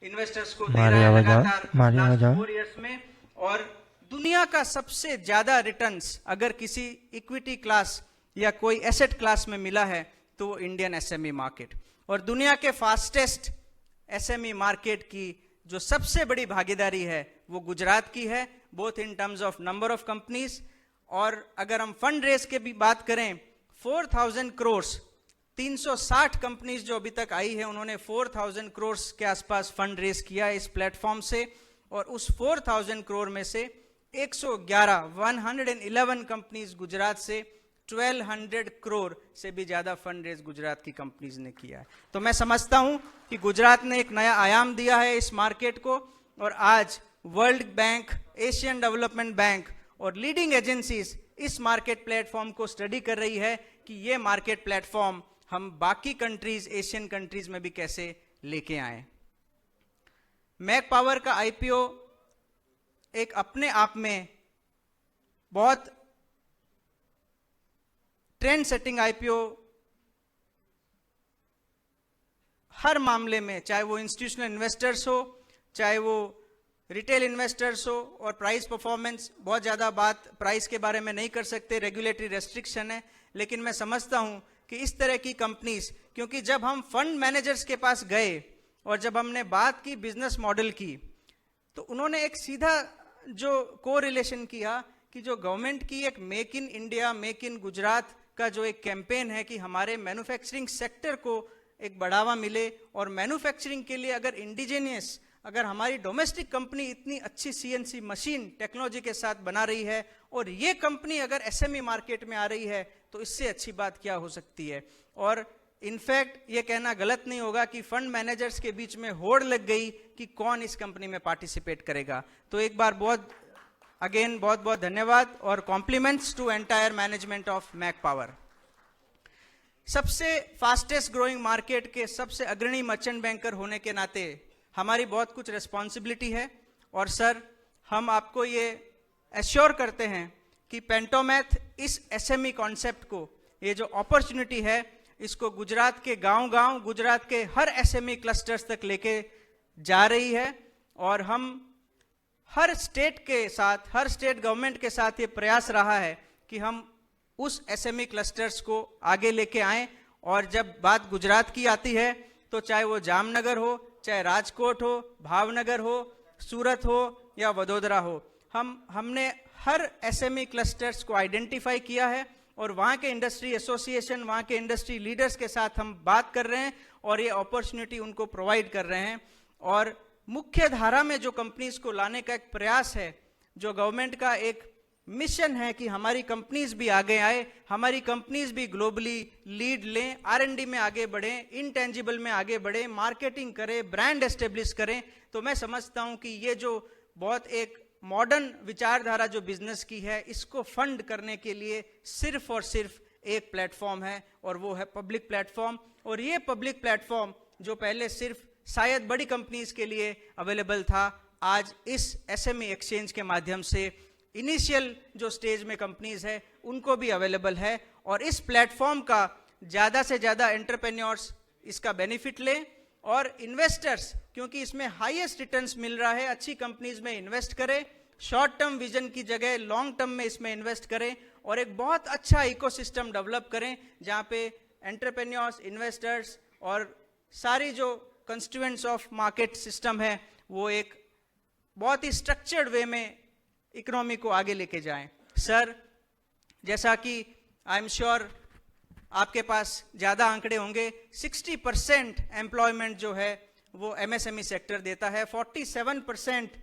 investors को दे रहा है लगातार लास्ट 4 इयर्स में। और दुनिया का सबसे ज्यादा रिटर्न्स अगर किसी इक्विटी क्लास या कोई एसेट क्लास में मिला है तो वो इंडियन एसएमई मार्केट। और दुनिया के फास्टेस्ट एसएमई मार्केट की जो सबसे बड़ी भागीदारी है वो गुजरात की है, both in terms of number of companies. और अगर हम फंड रेस के भी बात करें, 4000 करोड़, 360 कंपनीज जो अभी तक आई है, उन्होंने 4000 करोड़ के आसपास फंड रेस किया है इस प्लेटफॉर्म से। और उस 4000 करोड़ में से 111 कंपनीज गुजरात से, 1200 करोड़ से भी ज्यादा फंड रेज गुजरात की कंपनीज ने किया है। तो मैं समझता हूं कि गुजरात ने एक नया आयाम दिया है इस मार्केट को। और आज world bank, Asian development bank और लीडिंग एजेंसीज इस मार्केट प्लेटफॉर्म को स्टडी कर रही है कि ये मार्केट प्लेटफॉर्म हम बाकी कंट्रीज, एशियन कंट्रीज में भी कैसे लेके आए। मैक पावर का आईपीओ एक अपने आप में बहुत ट्रेंड सेटिंग आईपीओ हर मामले में, चाहे वो इंस्टीट्यूशनल इन्वेस्टर्स हो, चाहे वो रिटेल इन्वेस्टर्स हो। और प्राइस परफॉर्मेंस, बहुत ज़्यादा बात प्राइस के बारे में नहीं कर सकते, रेगुलेटरी रेस्ट्रिक्शन है। लेकिन मैं समझता हूं कि इस तरह की कंपनीज, क्योंकि जब हम फंड मैनेजर्स के पास गए और जब हमने बात की बिजनेस मॉडल की, तो उन्होंने एक सीधा जो को रिलेशन किया कि जो गवर्नमेंट की एक make in India, make in Gujarat का जो एक कैंपेन है कि हमारे मैन्युफैक्चरिंग सेक्टर को एक बढ़ावा मिले। और मैन्युफैक्चरिंग के लिए अगर इंडिजीनियस, अगर हमारी डोमेस्टिक कंपनी इतनी अच्छी सीएनसी मशीन टेक्नोलॉजी के साथ बना रही है और ये कंपनी अगर एसएमई मार्केट में आ रही है, तो इससे अच्छी बात क्या हो सकती है। और इनफैक्ट ये कहना गलत नहीं होगा कि फंड मैनेजर्स के बीच में होड़ लग गई कि कौन इस कंपनी में पार्टिसिपेट करेगा। तो एक बार बहुत अगेन बहुत बहुत धन्यवाद और compliments to entire management of Mac Power. सबसे फास्टेस्ट ग्रोइंग मार्केट के सबसे अग्रणी मर्चेंट बैंकर होने के नाते हमारी बहुत कुछ रिस्पॉन्सिबिलिटी है। और सर, हम आपको ये एश्योर करते हैं कि पेंटोमैथ इस एसएमई कॉन्सेप्ट को, ये जो अपॉर्चुनिटी है, इसको गुजरात के गांव-गांव, गुजरात के हर एसएमई क्लस्टर्स तक लेके जा रही है। और हम हर स्टेट के साथ, हर स्टेट गवर्नमेंट के साथ ये प्रयास रहा है कि हम उस एसएमई क्लस्टर्स को आगे लेके आएं। और जब बात गुजरात की आती है तो चाहे वो जामनगर हो, चाहे राजकोट हो, भावनगर हो, सूरत हो या वडोदरा हो, हमने हर एसएमई क्लस्टर्स को आइडेंटिफाई किया है और वहाँ के इंडस्ट्री एसोसिएशन, वहाँ के इंडस्ट्री लीडर्स के साथ हम बात कर रहे हैं और ये अपॉर्चुनिटी उनको प्रोवाइड कर रहे हैं। और मुख्य धारा में जो कंपनीज को लाने का एक प्रयास है, जो गवर्नमेंट का एक मिशन है कि हमारी कंपनीज भी आगे आए, हमारी कंपनीज भी ग्लोबली लीड लें, R&D में आगे बढ़ें, इंटेंजिबल में आगे बढ़ें, मार्केटिंग करें, ब्रांड एस्टेब्लिश करें। तो मैं समझता हूं कि ये जो बहुत एक मॉडर्न विचारधारा जो बिजनेस की है, इसको फंड करने के लिए सिर्फ और सिर्फ एक प्लेटफॉर्म है और वो है पब्लिक प्लेटफॉर्म। और ये पब्लिक प्लेटफॉर्म जो पहले सिर्फ शायद बड़ी कंपनीज के लिए अवेलेबल था, आज इस एसएमई एक्सचेंज के माध्यम से इनिशियल जो स्टेज में कंपनीज है उनको भी अवेलेबल है। और इस प्लेटफॉर्म का ज़्यादा से ज़्यादा एंटरप्रेन्योर्स इसका बेनिफिट लें और इन्वेस्टर्स, क्योंकि इसमें हाईएस्ट रिटर्न्स मिल रहा है, अच्छी कंपनीज में इन्वेस्ट करें, शॉर्ट टर्म विजन की जगह लॉन्ग टर्म में इसमें इन्वेस्ट करें और एक बहुत अच्छा इकोसिस्टम डेवलप करें जहाँ पे एंटरप्रेन्योर्स, इन्वेस्टर्स और सारी जो कंस्टिट्यूएंट्स ऑफ मार्केट सिस्टम है वो एक बहुत ही स्ट्रक्चर्ड वे में इकोनॉमी को आगे लेके जाएं। सर, जैसा कि आई एम श्योर आपके पास ज़्यादा आंकड़े होंगे, 60% एम्प्लॉयमेंट जो है वो एमएसएमई सेक्टर देता है, 47%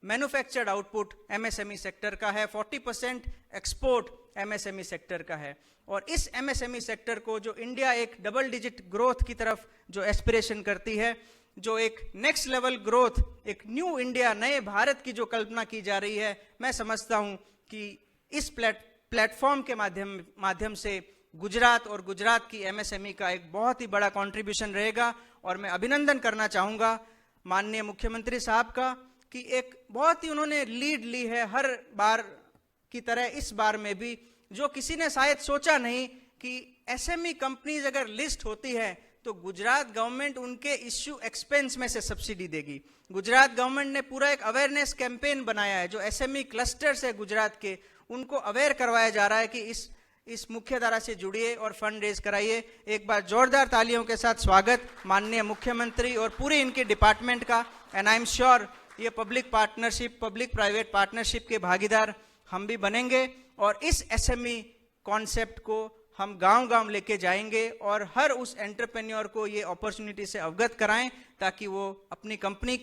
मैन्युफैक्चर्ड आउटपुट एमएसएमई सेक्टर का है, 40% एक्सपोर्ट एमएसएमई सेक्टर का है। और इस एमएसएमई सेक्टर को जो इंडिया एक डबल डिजिट ग्रोथ की तरफ जो एस्पिरेशन करती है, जो एक नेक्स्ट लेवल ग्रोथ, एक न्यू इंडिया, नए भारत की जो कल्पना की जा रही है, मैं समझता हूं कि इस प्लेटफॉर्म के माध्यम से गुजरात और गुजरात की एमएसएमई का एक बहुत ही बड़ा कंट्रीब्यूशन रहेगा। और मैं अभिनंदन करना चाहूँगा माननीय मुख्यमंत्री साहब का कि एक बहुत ही उन्होंने लीड ली है हर बार की तरह इस बार में भी, जो किसी ने शायद सोचा नहीं कि एसएमई कंपनीज अगर लिस्ट होती है तो गुजरात गवर्नमेंट उनके इश्यू एक्सपेंस में से सब्सिडी देगी। गुजरात गवर्नमेंट ने पूरा एक अवेयरनेस कैंपेन बनाया है, जो एसएमई क्लस्टर्स है गुजरात के, उनको अवेयर करवाया जा रहा है कि इस मुख्य धारा से जुड़िए और फंड रेज कराइए। एक बार जोरदार तालियों के साथ स्वागत माननीय मुख्यमंत्री और पूरे इनके डिपार्टमेंट का। एंड आई एम श्योर ये public partnership, public private partnership के भागीदार हम भी बनेंगे और इस एसएमई कॉन्सेप्ट को हम गांव-गांव लेके जाएंगे और हर उस एंटरप्रेन्योर को ये अपॉर्चुनिटी से अवगत कराएं ताकि वो अपनी कंपनी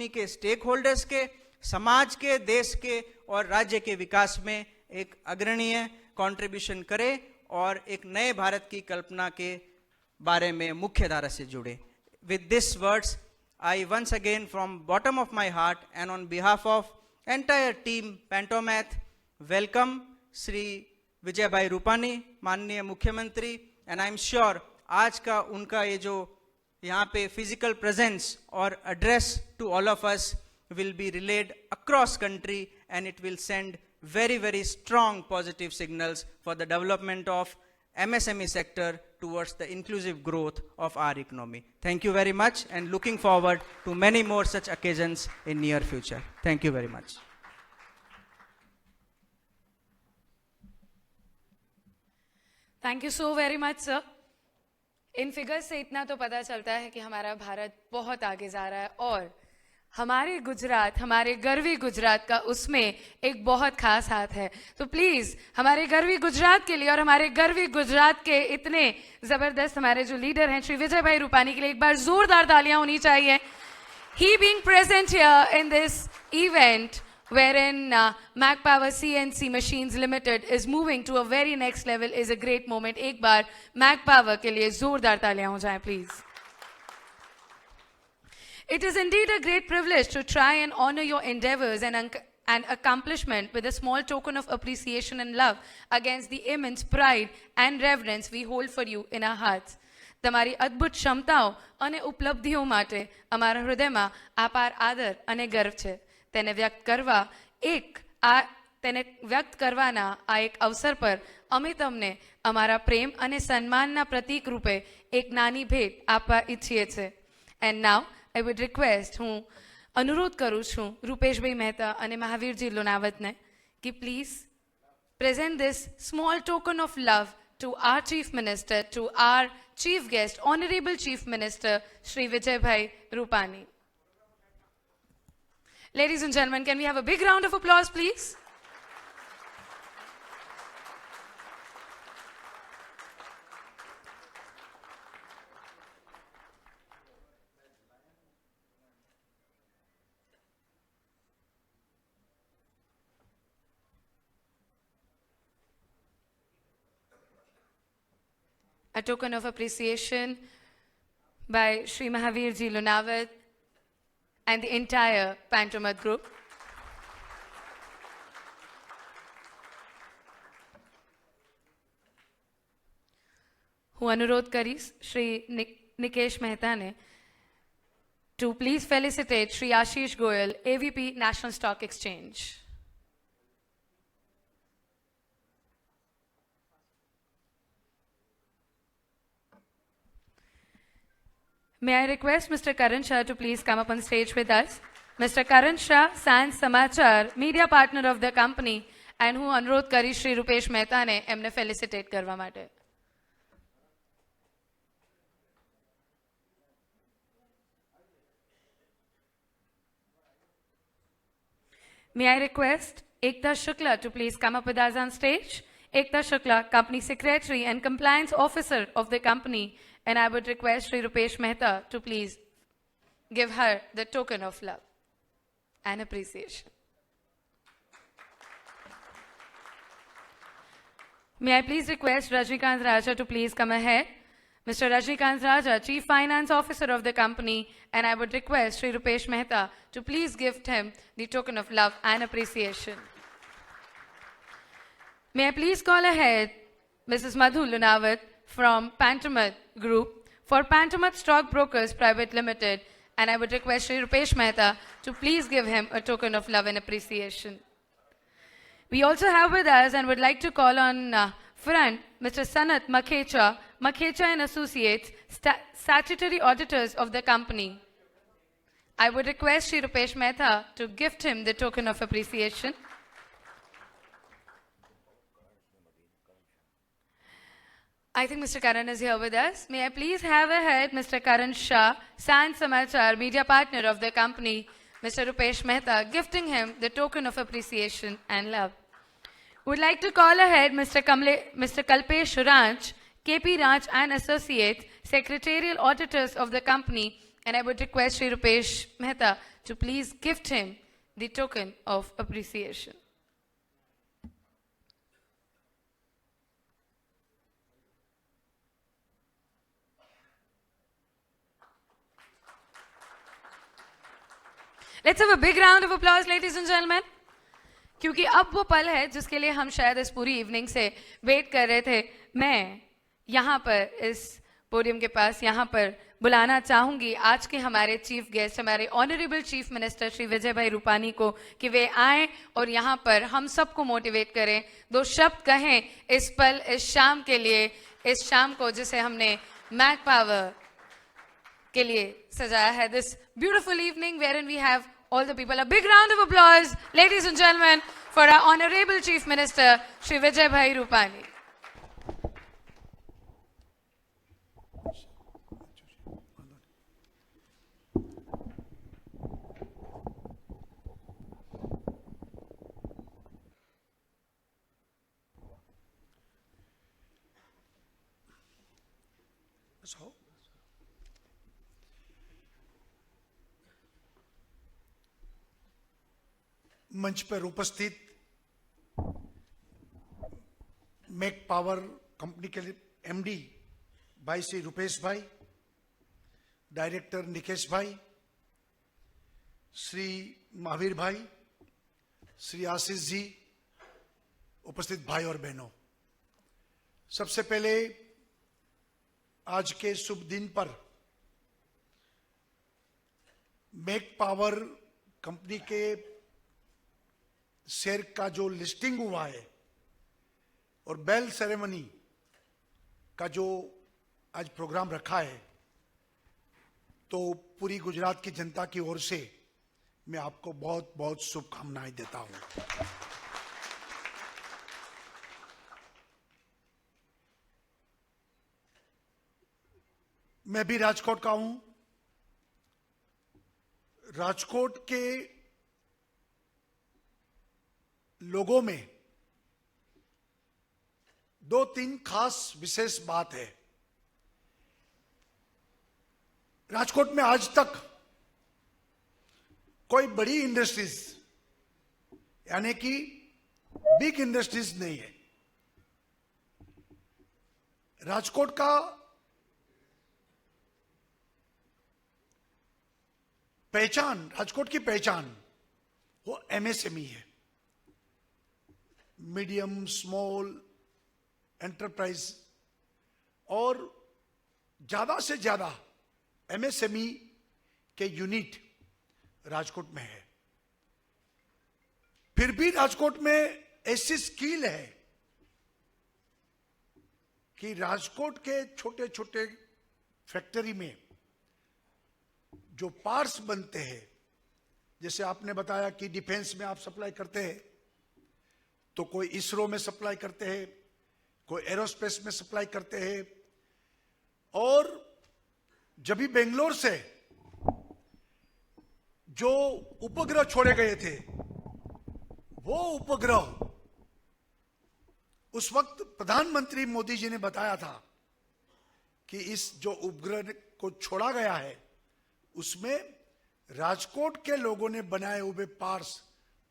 के स्टेक होल्डर्स के, समाज के, देश के और राज्य के विकास में एक अग्रणीय कंट्रीब्यूशन करे और एक नए भारत की कल्पना के बारे में मुख्य धारा से जुड़े। With this words I once again from bottom of my heart and on behalf of entire team Pantomath welcome Shri विजय भाई रूपानी, माननीय मुख्यमंत्री। एंड आई एम श्योर आज का उनका ये जो यहाँ पे फिजिकल प्रेजेंस और address to all of us will be relayed across country and it will send very very strong positive signals for the development of MSME sector towards the inclusive growth of our economy. Thank you very much and looking forward to many more such occasions in near future. Thank you very much. Thank you so very much sir. In figures से इतना तो पता चलता है कि हमारा भारत बहुत आगे जा रहा है और हमारे गुजरात, हमारे गर्वी गुजरात का उसमें एक बहुत खास हाथ है। तो प्लीज हमारे गर्वी गुजरात के लिए और हमारे गर्वी गुजरात के इतने जबरदस्त हमारे जो लीडर हैं श्री विजय भाई रूपानी के लिए एक बार जोरदार तालियां होनी चाहिए। He being present here in this event wherein Mac Power CNC Machines Limited is moving to a very next level is a great moment. एक बार Mac Power के लिए जोरदार तालियां हो जाएं please. It is indeed a great privilege to try and honor your endeavors and accomplishment with a small token of appreciation and love against the immense pride and reverence we hold for you in our hearts. તમારી અદ્ભુત ક્ષમતાઓ અને ઉપલબ્ધિઓ માટે અમારા હૃદયમાં અપાર આદર અને ગર્વ છે. તેને વ્યક્ત કરવાના આ એક અવસર પર અમે તમને અમારા પ્રેમ અને સન્માનના પ્રતીક રૂપે એક નાની ભેટ આપવા ઈચ્છીએ છીએ. And now I would request, હું અનુરોધ કરું છું રૂપેશભાઈ મહેતા અને મહાવીરજી લોનાવતને કે please present this small token of love to our Chief Minister, to our Chief Guest, Honorable Chief Minister, Shri Vijay Bhai Rupani. Ladies and gentlemen, can we have a big round of applause, please? A token of appreciation by Shri Mahavir Ji Lunawat and the entire Pantomat group. હું અનુરોધ કરીશ Shri Nikesh મહેતાને to please felicitate Shri Ashish Goyal, AVP National Stock Exchange. May I request Mr. Karan Shah to please come up on stage with us. Mr. Karan Shah, Sans Samachar, media partner of the company, and હું અનુરોધ કરીશ શ્રી રૂપેશ મહેતાને એમને ફેલિસિટેટ કરવા માટે. May I request Ekta Shukla to please come up with us on stage. Ekta Shukla, Company Secretary and Compliance Officer of the company, and I would request Shri Rupesh Mehta to please give her the token of love and appreciation. May I please request Rajnikant Raja to please come ahead. Mr. Rajnikant Raja, Chief Finance Officer of the company, and I would request Shri Rupesh Mehta to please gift him the token of love and appreciation. May I please call ahead Mrs. Madhu Lunawat from Pantomat Group for Pantomat Stockbrokers Private Limited, and I would request Shri Rupesh Mehta to please give him a token of love and appreciation. We also have with us and would like to call on front Mr. Sanat Makhecha, Makhecha and Associates, statutory auditors of the company. I would request Shri Rupesh Mehta to gift him the token of appreciation. I think Mr. Karan is here with us. May I please have ahead Mr. Karan Shah, Sans Samachar, media partner of the company, Mr. Rupesh Mehta, gifting him the token of appreciation and love. Would like to call ahead Mr. Kalpesh Ranch, KP Ranch and Associates, secretarial auditors of the company, and I would request Shri Rupesh Mehta to please gift him the token of appreciation. Let's have a big round of applause, ladies and gentlemen. क्योंकि अब वो पल है जिसके लिए हम शायद इस पूरी इवनिंग से वेट कर रहे थे. मैं यहाँ पर इस पोडियम के पास यहाँ पर बुलाना चाहूँगी आज के हमारे चीफ गेस्ट, हमारे honourable chief minister Shri Vijay bhai Rupani को, कि वे आए और यहाँ पर हम सबको मोटिवेट करें, दो शब्द कहें इस पल, इस शाम के लिए, इस शाम को जिसे हमने मैक पावर के लिए सजाया है. This beautiful evening wherein we have all the people. A big round of applause, ladies and gentlemen, for our Honorable Chief Minister, Shri Vijay Bhai Rupani. मंच पर उपस्थित मेक पावर कंपनी के MD भाई श्री रुपेश भाई, डायरेक्टर निकेश भाई, श्री महावीर भाई, श्री आशीष जी, उपस्थित भाई और बहनों, सबसे पहले आज के शुभ दिन पर मेक पावर कंपनी के शेयर का जो लिस्टिंग हुआ है और बेल सेरेमनी का जो आज प्रोग्राम रखा है, तो पूरी गुजरात की जनता की ओर से मैं आपको बहुत बहुत शुभकामनाएं देता हूं. मैं भी राजकोट का हूं। राजकोट के लोगों में दो तीन खास विशेष बात है। राजकोट में आज तक कोई बड़ी इंडस्ट्रीज यानी कि बिग इंडस्ट्रीज नहीं है। राजकोट का पहचान, राजकोट की पहचान वो एमएसएमई है, मीडियम स्मॉल एंटरप्राइज, और ज्यादा से ज्यादा एमएसएमई के यूनिट राजकोट में है। फिर भी राजकोट में ऐसी स्किल है कि राजकोट के छोटे छोटे फैक्ट्री में जो पार्ट्स बनते हैं, जैसे आपने बताया कि डिफेंस में आप सप्लाई करते हैं, तो कोई इसरो में सप्लाई करते हैं, कोई एरोस्पेस में सप्लाई करते हैं, और जब भी बेंगलोर से जो उपग्रह छोड़े गए थे, वो उपग्रह उस वक्त प्रधानमंत्री मोदी जी ने बताया था कि इस जो उपग्रह को छोड़ा गया है उसमें राजकोट के लोगों ने बनाए हुए पार्ट्स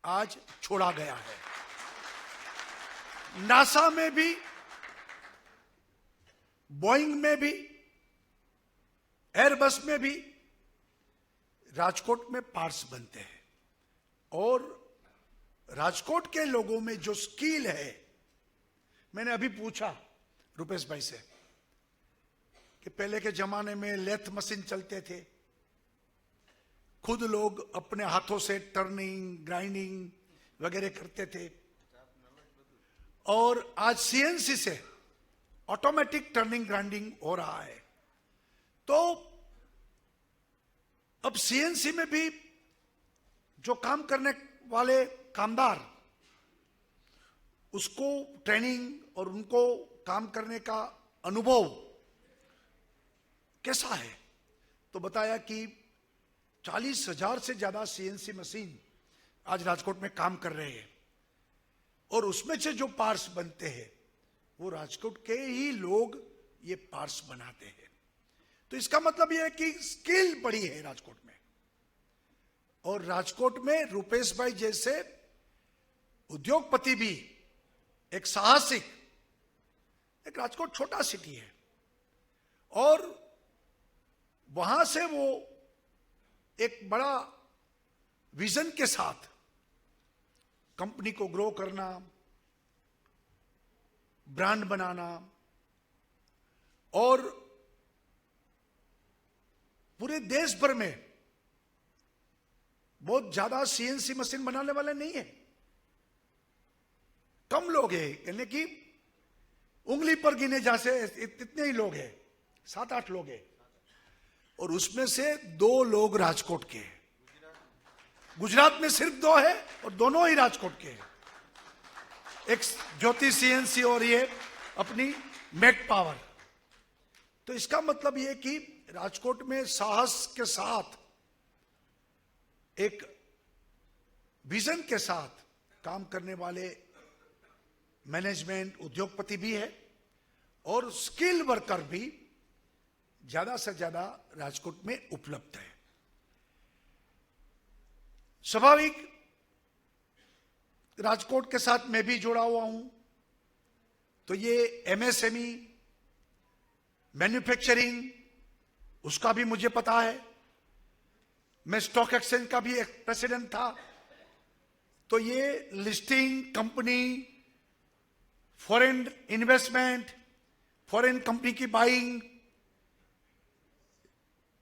आज छोड़ा गया है। नासा में भी, बोइंग में भी, एयरबस में भी राजकोट में पार्ट्स बनते हैं। और राजकोट के लोगों में जो स्किल है, मैंने अभी पूछा रुपेश भाई से कि पहले के जमाने में लेथ मशीन चलते थे, खुद लोग अपने हाथों से टर्निंग ग्राइंडिंग वगैरह करते थे, और आज सीएनसी से ऑटोमेटिक टर्निंग ग्राइंडिंग हो रहा है। तो अब सीएनसी में भी जो काम करने वाले कामदार, उसको ट्रेनिंग और उनको काम करने का अनुभव कैसा है, तो बताया कि 40,000 से ज्यादा सीएनसी मशीन आज राजकोट में काम कर रहे हैं, और उसमें से जो पार्ट्स बनते हैं वो राजकोट के ही लोग ये पार्ट्स बनाते हैं। तो इसका मतलब यह है कि स्किल बड़ी है राजकोट में, और राजकोट में रुपेश भाई जैसे उद्योगपति भी एक साहसिक, एक राजकोट छोटा सिटी है, और वहां से वो एक बड़ा विजन के साथ कंपनी को ग्रो करना, ब्रांड बनाना, और पूरे देश भर में बहुत ज्यादा सीएनसी मशीन बनाने वाले नहीं है, कम लोग हैं, यानी कि उंगली पर गिने जैसे इतने ही लोग हैं, 7-8 लोग हैं, और उसमें से 2 लोग राजकोट के हैं। गुजरात में सिर्फ 2 है, और दोनों ही राजकोट के हैं, एक ज्योति सीएनसी और ये अपनी मैक पावर। तो इसका मतलब ये कि राजकोट में साहस के साथ, एक विजन के साथ काम करने वाले मैनेजमेंट, उद्योगपति भी है, और स्किल वर्कर भी ज्यादा से ज्यादा राजकोट में उपलब्ध है। स्वाभाविक राजकोट के साथ मैं भी जुड़ा हुआ हूं, तो ये एमएसएमई, मैन्युफैक्चरिंग, उसका भी मुझे पता है। मैं स्टॉक एक्सचेंज का भी एक प्रेसिडेंट था, तो ये listing company, foreign investment, foreign company की बाइंग,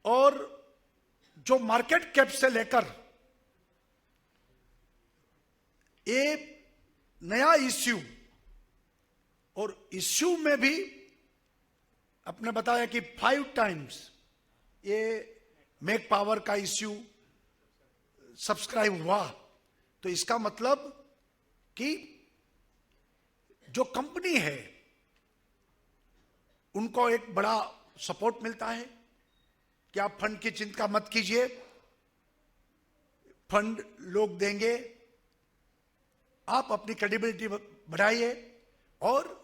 और जो मार्केट कैप से लेकर ये नया इश्यू, और इश्यू में भी आपने बताया कि 5 टाइम्स ये मेक पावर का इश्यू सब्सक्राइब हुआ, तो इसका मतलब कि जो कंपनी है उनको एक बड़ा सपोर्ट मिलता है, कि आप फंड की चिंता मत कीजिए, फंड लोग देंगे, आप अपनी क्रेडिबिलिटी बढ़ाइए और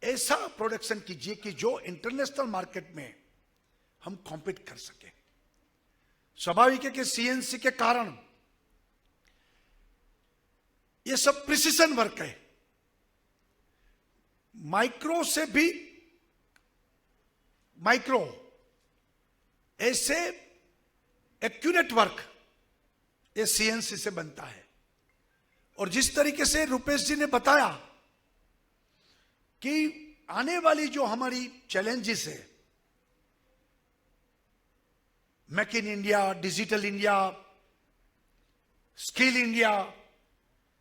ऐसा प्रोडक्शन कीजिए कि जो इंटरनेशनल मार्केट में हम कॉम्पीट कर सके। स्वाभाविक है कि सीएनसी के कारण ये सब प्रिसिशन वर्क है, माइक्रो से भी माइक्रो, ऐसे एक्यूरेट वर्क ये सीएनसी से बनता है। और जिस तरीके से रुपेश जी ने बताया कि आने वाली जो हमारी चैलेंजेस है, make in India, digital India, skill India,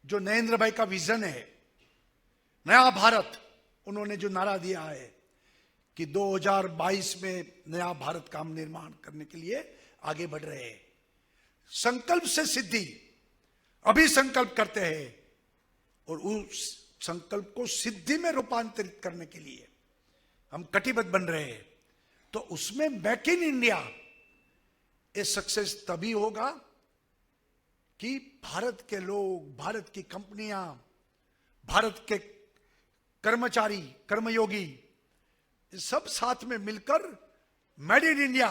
जो नरेंद्र भाई का विजन है, नया भारत, उन्होंने जो नारा दिया है कि 2022 में नया भारत का हम निर्माण करने के लिए आगे बढ़ रहे हैं। संकल्प से सिद्धि, अभी संकल्प करते हैं और उस संकल्प को सिद्धि में रूपांतरित करने के लिए हम कटिबद्ध बन रहे हैं। तो उसमें मेक इन इंडिया ये सक्सेस तभी होगा कि भारत के लोग, भारत की कंपनियां, भारत के कर्मचारी, कर्मयोगी सब साथ में मिलकर मेड इन इंडिया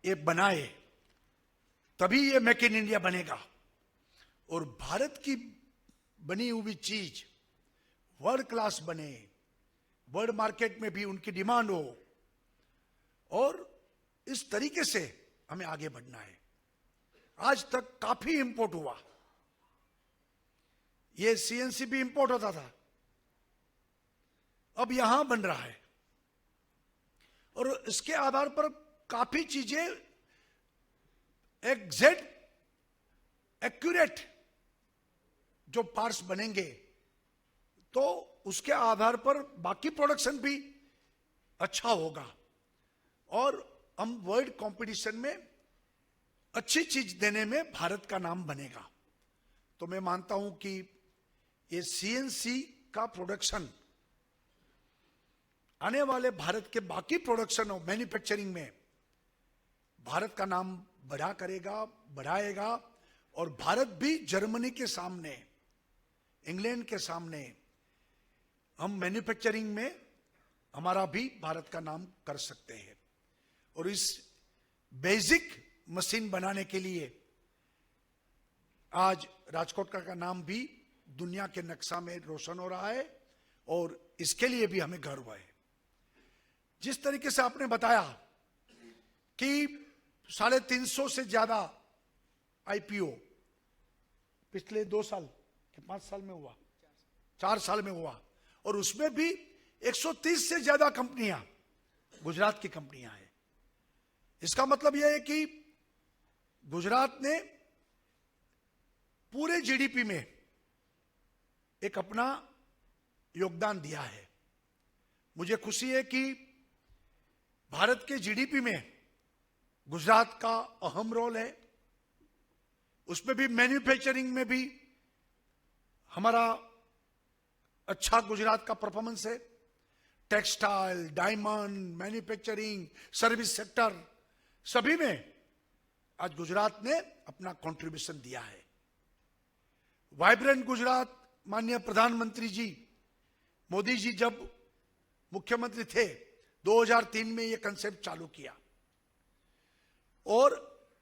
ये बनाए, तभी ये मेक इन इंडिया बनेगा। और भारत की बनी हुई चीज वर्ल्ड क्लास बने, वर्ल्ड मार्केट में भी उनकी डिमांड हो, और इस तरीके से हमें आगे बढ़ना है। आज तक काफी इंपोर्ट हुआ, ये सीएनसी भी इंपोर्ट होता था, अब यहां बन रहा है, और इसके आधार पर काफी चीजें एग्जैक्ट एक्यूरेट जो पार्ट्स बनेंगे, तो उसके आधार पर बाकी प्रोडक्शन भी अच्छा होगा और हम वर्ल्ड कंपटीशन में अच्छी चीज देने में भारत का नाम बनेगा। तो मैं मानता हूं कि ये सीएनसी का प्रोडक्शन आने वाले भारत के बाकी प्रोडक्शन और मैन्युफैक्चरिंग में भारत का नाम बढ़ा करेगा, बढ़ाएगा, और भारत भी जर्मनी के सामने, इंग्लैंड के सामने हम मैन्युफैक्चरिंग में हमारा भी भारत का नाम कर सकते हैं। और इस बेसिक मशीन बनाने के लिए आज राजकोट का नाम भी दुनिया के नक्शा में रोशन हो रहा है, और इसके लिए भी हमें गर्व है। जिस तरीके से आपने बताया कि 350 से ज्यादा आईपीओ पिछले 2 साल के 5 साल में हुआ, 4 साल में हुआ, और उसमें भी 130 से ज्यादा कंपनियां गुजरात की कंपनियां हैं। इसका मतलब यह है कि गुजरात ने पूरे जीडीपी में एक अपना योगदान दिया है। मुझे खुशी है कि भारत के जीडीपी में गुजरात का अहम रोल है, उसमें भी मैन्युफैक्चरिंग में भी हमारा अच्छा गुजरात का परफॉर्मेंस है। Textile, diamond, manufacturing, service sector, सभी में आज गुजरात ने अपना कंट्रीब्यूशन दिया है। वाइब्रेंट गुजरात, माननीय प्रधानमंत्री जी मोदी जी जब मुख्यमंत्री थे 2003 में ये कंसेप्ट चालू किया, और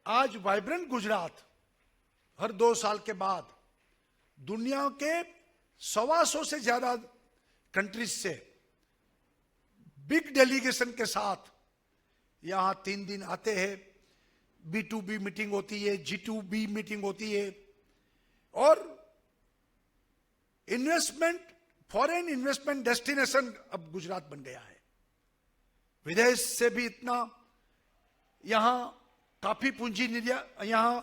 आज वाइब्रेंट गुजरात हर 2 साल के बाद दुनिया के 125 से ज्यादा कंट्रीज से बिग डेलीगेशन के साथ यहां 3 दिन आते हैं। B2B मीटिंग होती है, G2B मीटिंग होती है, और इन्वेस्टमेंट, फॉरेन इन्वेस्टमेंट डेस्टिनेशन अब गुजरात बन गया है। विदेश से भी इतना यहां काफी पूंजी यहां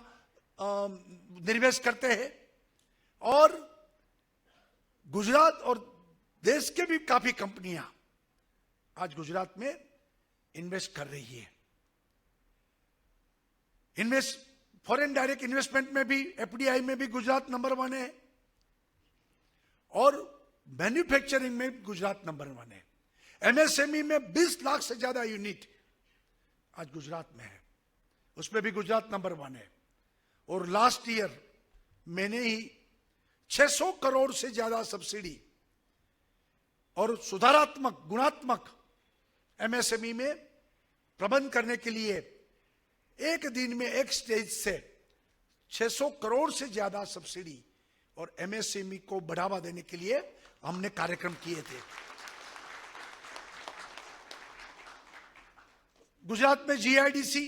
निवेश करते हैं, और गुजरात और देश के भी काफी कंपनियां आज गुजरात में इन्वेस्ट कर रही है। फॉरेन डायरेक्ट इन्वेस्टमेंट में भी, एफडीआई में भी गुजरात नंबर 1 है, और मैन्युफैक्चरिंग में गुजरात नंबर 1 है। एमएसएमई में 20 लाख से ज्यादा यूनिट आज गुजरात में है, उसमें भी गुजरात नंबर 1 है। और लास्ट ईयर मैंने ही 600 करोड़ से ज्यादा सब्सिडी और सुधारात्मक गुणात्मक एमएसएमई में प्रबंध करने के लिए एक दिन में एक स्टेज से 600 करोड़ से ज्यादा सब्सिडी और एमएसएमई को बढ़ावा देने के लिए हमने कार्यक्रम किए थे। गुजरात में जीआईडीसी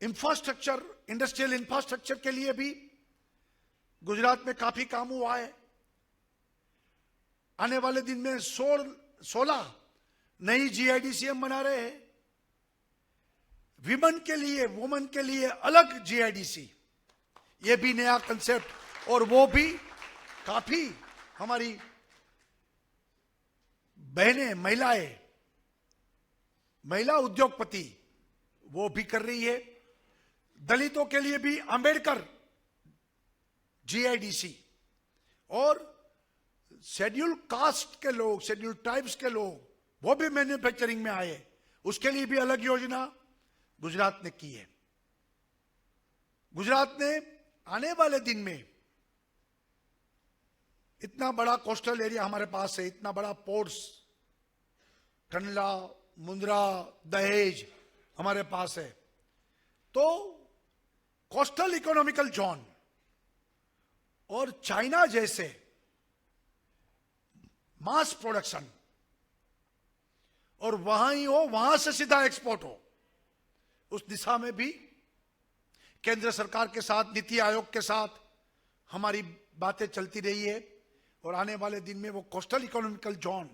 इंफ्रास्ट्रक्चर, इंडस्ट्रियल इंफ्रास्ट्रक्चर के लिए भी गुजरात में काफी काम हुआ है। आने वाले दिन में 16 नई जीआईडीसी हम बना रहे हैं। वुमेन के लिए अलग जीआईडीसी, ये भी नया कंसेप्ट, और वो भी काफी हमारी बहनें, महिला उद्योगपति वो भी कर रही है। दलितों के लिए भी अंबेडकर जीआईडीसी, और शेड्यूल कास्ट के लोग, शेड्यूल ट्राइब्स के लोग, वो भी मैन्युफैक्चरिंग में आए, उसके लिए भी अलग योजना गुजरात ने की है। गुजरात ने आने वाले दिन में इतना बड़ा कोस्टल एरिया हमारे पास है, इतना बड़ा पोर्ट्स, कंडला, मुंद्रा, दहेज हमारे पास है, तो कोस्टल इकोनॉमिकल जोन और चाइना जैसे मास प्रोडक्शन, और वहां ही हो, वहां से सीधा एक्सपोर्ट हो, उस दिशा में भी केंद्र सरकार के साथ, नीति आयोग के साथ हमारी बातें चलती रही है। और आने वाले दिन में वो कोस्टल इकोनॉमिकल जोन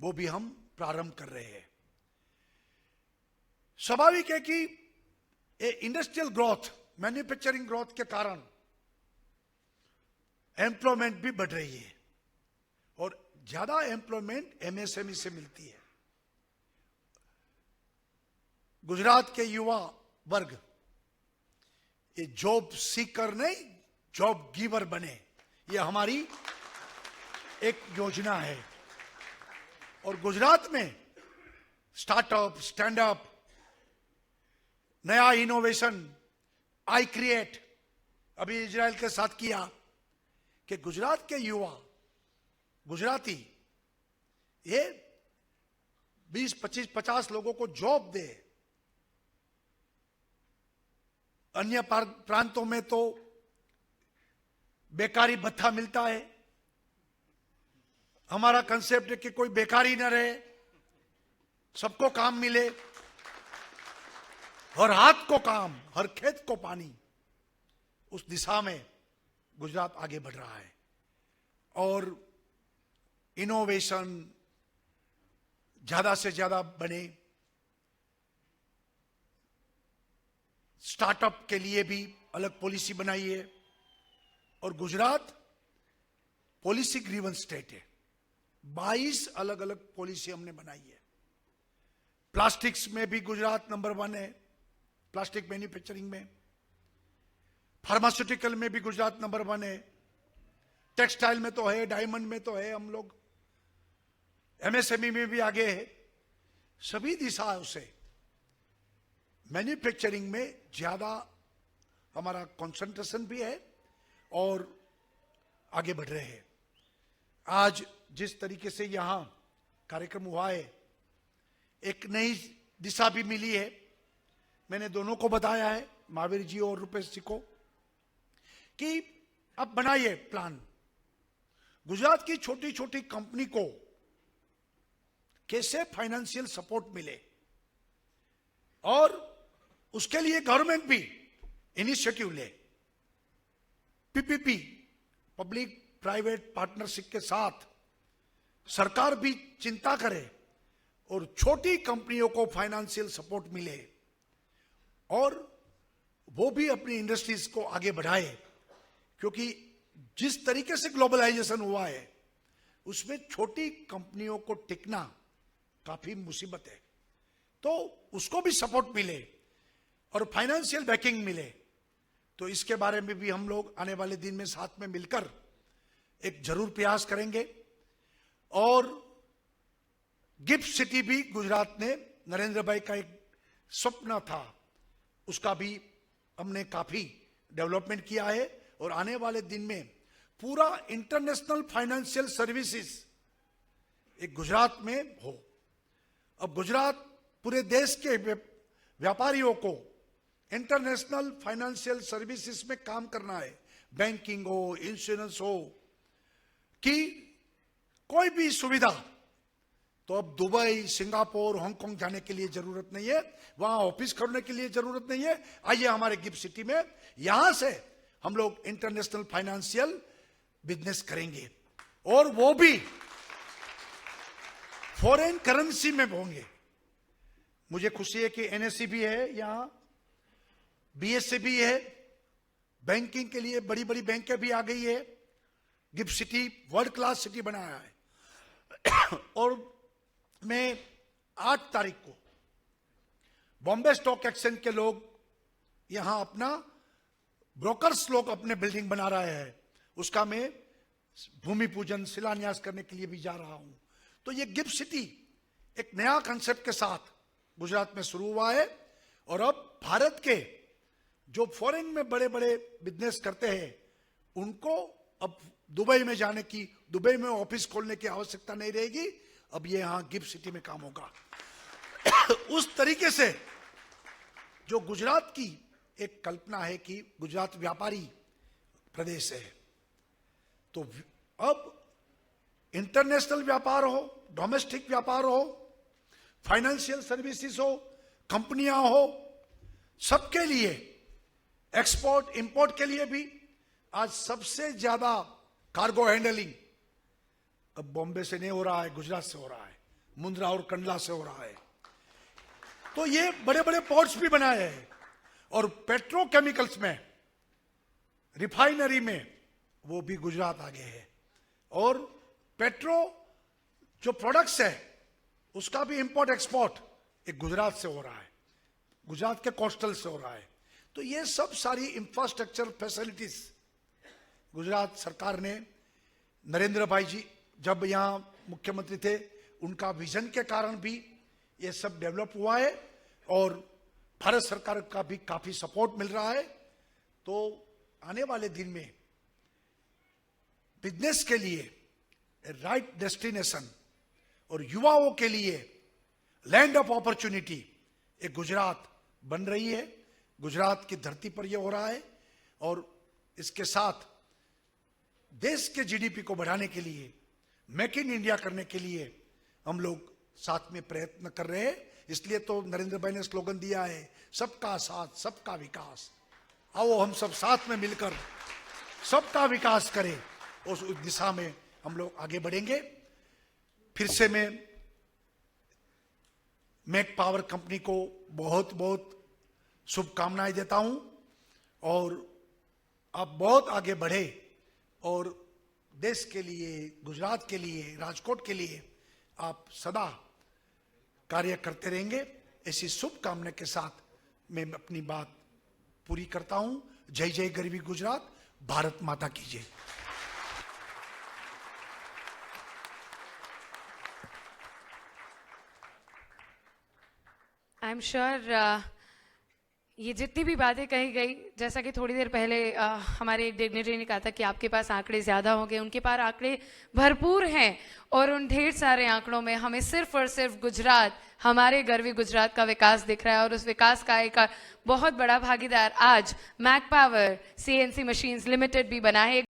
वो भी हम प्रारंभ कर रहे हैं। स्वाभाविक है कि इंडस्ट्रियल ग्रोथ, मैन्युफैक्चरिंग ग्रोथ के कारण एम्प्लॉयमेंट भी बढ़ रही है, और ज्यादा एम्प्लॉयमेंट एमएसएमई से मिलती है। गुजरात के युवा वर्ग ये जॉब सीकर नहीं, जॉब गिवर बने, ये हमारी एक योजना है। और गुजरात में स्टार्टअप, स्टैंड अप, नया इनोवेशन, आई क्रिएट, अभी इजराइल के साथ किया कि गुजरात के युवा, गुजराती, ये 20, 25, 50 लोगों को जॉब दे। अन्य प्रांतों में तो बेकारी भत्ता मिलता है, हमारा कंसेप्ट है कि कोई बेकारी न रहे, सबको काम मिले, हर हाथ को काम, हर खेत को पानी। उस दिशा में गुजरात आगे बढ़ रहा है। और इनोवेशन ज्यादा से ज्यादा बने, स्टार्टअप के लिए भी अलग पॉलिसी बनाई है। और गुजरात पॉलिसी ग्रीवन स्टेट है, 22 अलग अलग पॉलिसी हमने बनाई है। प्लास्टिक्स में भी गुजरात नंबर 1 है, प्लास्टिक मैन्युफैक्चरिंग में। फार्मास्यूटिकल में भी गुजरात नंबर 1 है। टेक्सटाइल में तो है, डायमंड में तो है, हम लोग एमएसएमई में भी आगे है। सभी दिशाओं से मैन्युफैक्चरिंग में ज्यादा हमारा कंसंट्रेशन भी है और आगे बढ़ रहे हैं। आज जिस तरीके से यहां कार्यक्रम हुआ है, एक नई दिशा भी मिली है। मैंने दोनों को बताया है, महावीर जी और रुपेश जी को, कि अब बनाइए प्लान। गुजरात की छोटी छोटी कंपनी को कैसे फाइनेंशियल सपोर्ट मिले, और उसके लिए गवर्नमेंट भी इनिशिएटिव ले। पीपीपी, पब्लिक प्राइवेट पार्टनरशिप के साथ सरकार भी चिंता करे और छोटी कंपनियों को फाइनेंशियल सपोर्ट मिले, और वो भी अपनी इंडस्ट्रीज को आगे बढ़ाए। क्योंकि जिस तरीके से ग्लोबलाइजेशन हुआ है, उसमें छोटी कंपनियों को टिकना काफी मुसीबत है। तो उसको भी सपोर्ट मिले और फाइनेंशियल बैकिंग मिले। तो इसके बारे में भी हम लोग आने वाले दिन में साथ में मिलकर एक जरूर प्रयास करेंगे। और गिफ्ट सिटी भी गुजरात ने, नरेंद्र भाई का एक स्वप्न था, उसका भी हमने काफी डेवलपमेंट किया है। और आने वाले दिन में पूरा इंटरनेशनल फाइनेंशियल सर्विसेज एक गुजरात में हो। अब गुजरात पूरे देश के व्यापारियों को इंटरनेशनल फाइनेंशियल सर्विसेज में काम करना है, बैंकिंग हो, इंश्योरेंस हो, कि कोई भी सुविधा, तो अब दुबई, सिंगापुर, हांगकांग जाने के लिए जरूरत नहीं है, वहां ऑफिस खोलने के लिए जरूरत नहीं है। आइए हमारे गिफ्ट सिटी में, यहां से हम लोग इंटरनेशनल फाइनेंशियल बिजनेस करेंगे, और वो भी फॉरेन करेंसी में होंगे। मुझे खुशी है कि एनएससी भी है यहां, बीएससी भी है, बैंकिंग के लिए बड़ी बड़ी बैंकें भी आ गई है। Gift city world class city बनाया है। और मैं 8 तारीख को बॉम्बे स्टॉक एक्सचेंज के लोग यहां अपना, ब्रोकर्स लोग अपने बिल्डिंग बना रहे हैं, उसका मैं भूमि पूजन, शिलान्यास करने के लिए भी जा रहा हूं। तो ये गिफ्ट सिटी एक नया कंसेप्ट के साथ गुजरात में शुरू हुआ है, और अब भारत के जो फॉरेन में बड़े बड़े बिजनेस करते हैं, उनको अब दुबई में जाने की, दुबई में ऑफिस खोलने की आवश्यकता नहीं रहेगी। अब ये यहां गिफ्ट सिटी में काम होगा। उस तरीके से जो गुजरात की एक कल्पना है कि गुजरात व्यापारी प्रदेश है, तो अब इंटरनेशनल व्यापार हो, डोमेस्टिक व्यापार हो, फाइनेंशियल सर्विसेज हो, कंपनियां हो, सबके लिए, एक्सपोर्ट इंपोर्ट के लिए भी आज सबसे ज्यादा कार्गो हैंडलिंग अब बॉम्बे से नहीं हो रहा है, गुजरात से हो रहा है, मुंद्रा और कंडला से हो रहा है। तो ये बड़े बड़े पोर्ट्स भी बनाए हैं, और पेट्रोकेमिकल्स में, रिफाइनरी में, वो भी गुजरात आगे है। और पेट्रो जो प्रोडक्ट्स है, उसका भी इंपोर्ट एक्सपोर्ट एक गुजरात से हो रहा है, गुजरात के कोस्टल से हो रहा है। तो ये सब सारी इंफ्रास्ट्रक्चर फैसिलिटीज गुजरात सरकार ने, नरेंद्र भाई जी जब यहां मुख्यमंत्री थे, उनका विजन के कारण भी ये सब डेवलप हुआ है, और भारत सरकार का भी काफी सपोर्ट मिल रहा है। तो आने वाले दिन में बिजनेस के लिए राइट डेस्टिनेशन और युवाओं के लिए लैंड ऑफ अपॉर्चुनिटी एक गुजरात बन रही है। गुजरात की धरती पर यह हो रहा है, और इसके साथ देश के जीडीपी को बढ़ाने के लिए, मेक इन इंडिया करने के लिए हम लोग साथ में प्रयत्न कर रहे हैं। इसलिए तो नरेंद्र भाई ने स्लोगन दिया है, सबका साथ सबका विकास। आओ हम सब साथ में मिलकर सबका विकास करें, उस दिशा में हम लोग आगे बढ़ेंगे। फिर से मैं मैक पावर कंपनी को बहुत बहुत शुभकामनाएं देता हूं, और आप बहुत आगे बढ़े, और देश के लिए, गुजरात के लिए, राजकोट के लिए आप सदा कार्य करते रहेंगे। ऐसी शुभकामना के साथ मैं अपनी बात पूरी करता हूं। जय जय गरवी गुजरात, भारत माता की जय। आई एम श्योर ये जितनी भी बातें कही गई, जैसा कि थोड़ी देर पहले हमारे डिग्नेटरी ने कहा था कि आपके पास आंकड़े ज़्यादा होंगे, उनके पास आंकड़े भरपूर हैं, और उन ढेर सारे आंकड़ों में हमें सिर्फ और सिर्फ गुजरात, हमारे गर्वी गुजरात का विकास दिख रहा है। और उस विकास का एक बहुत बड़ा भागीदार आज Mac Power CNC machines limited भी बना है।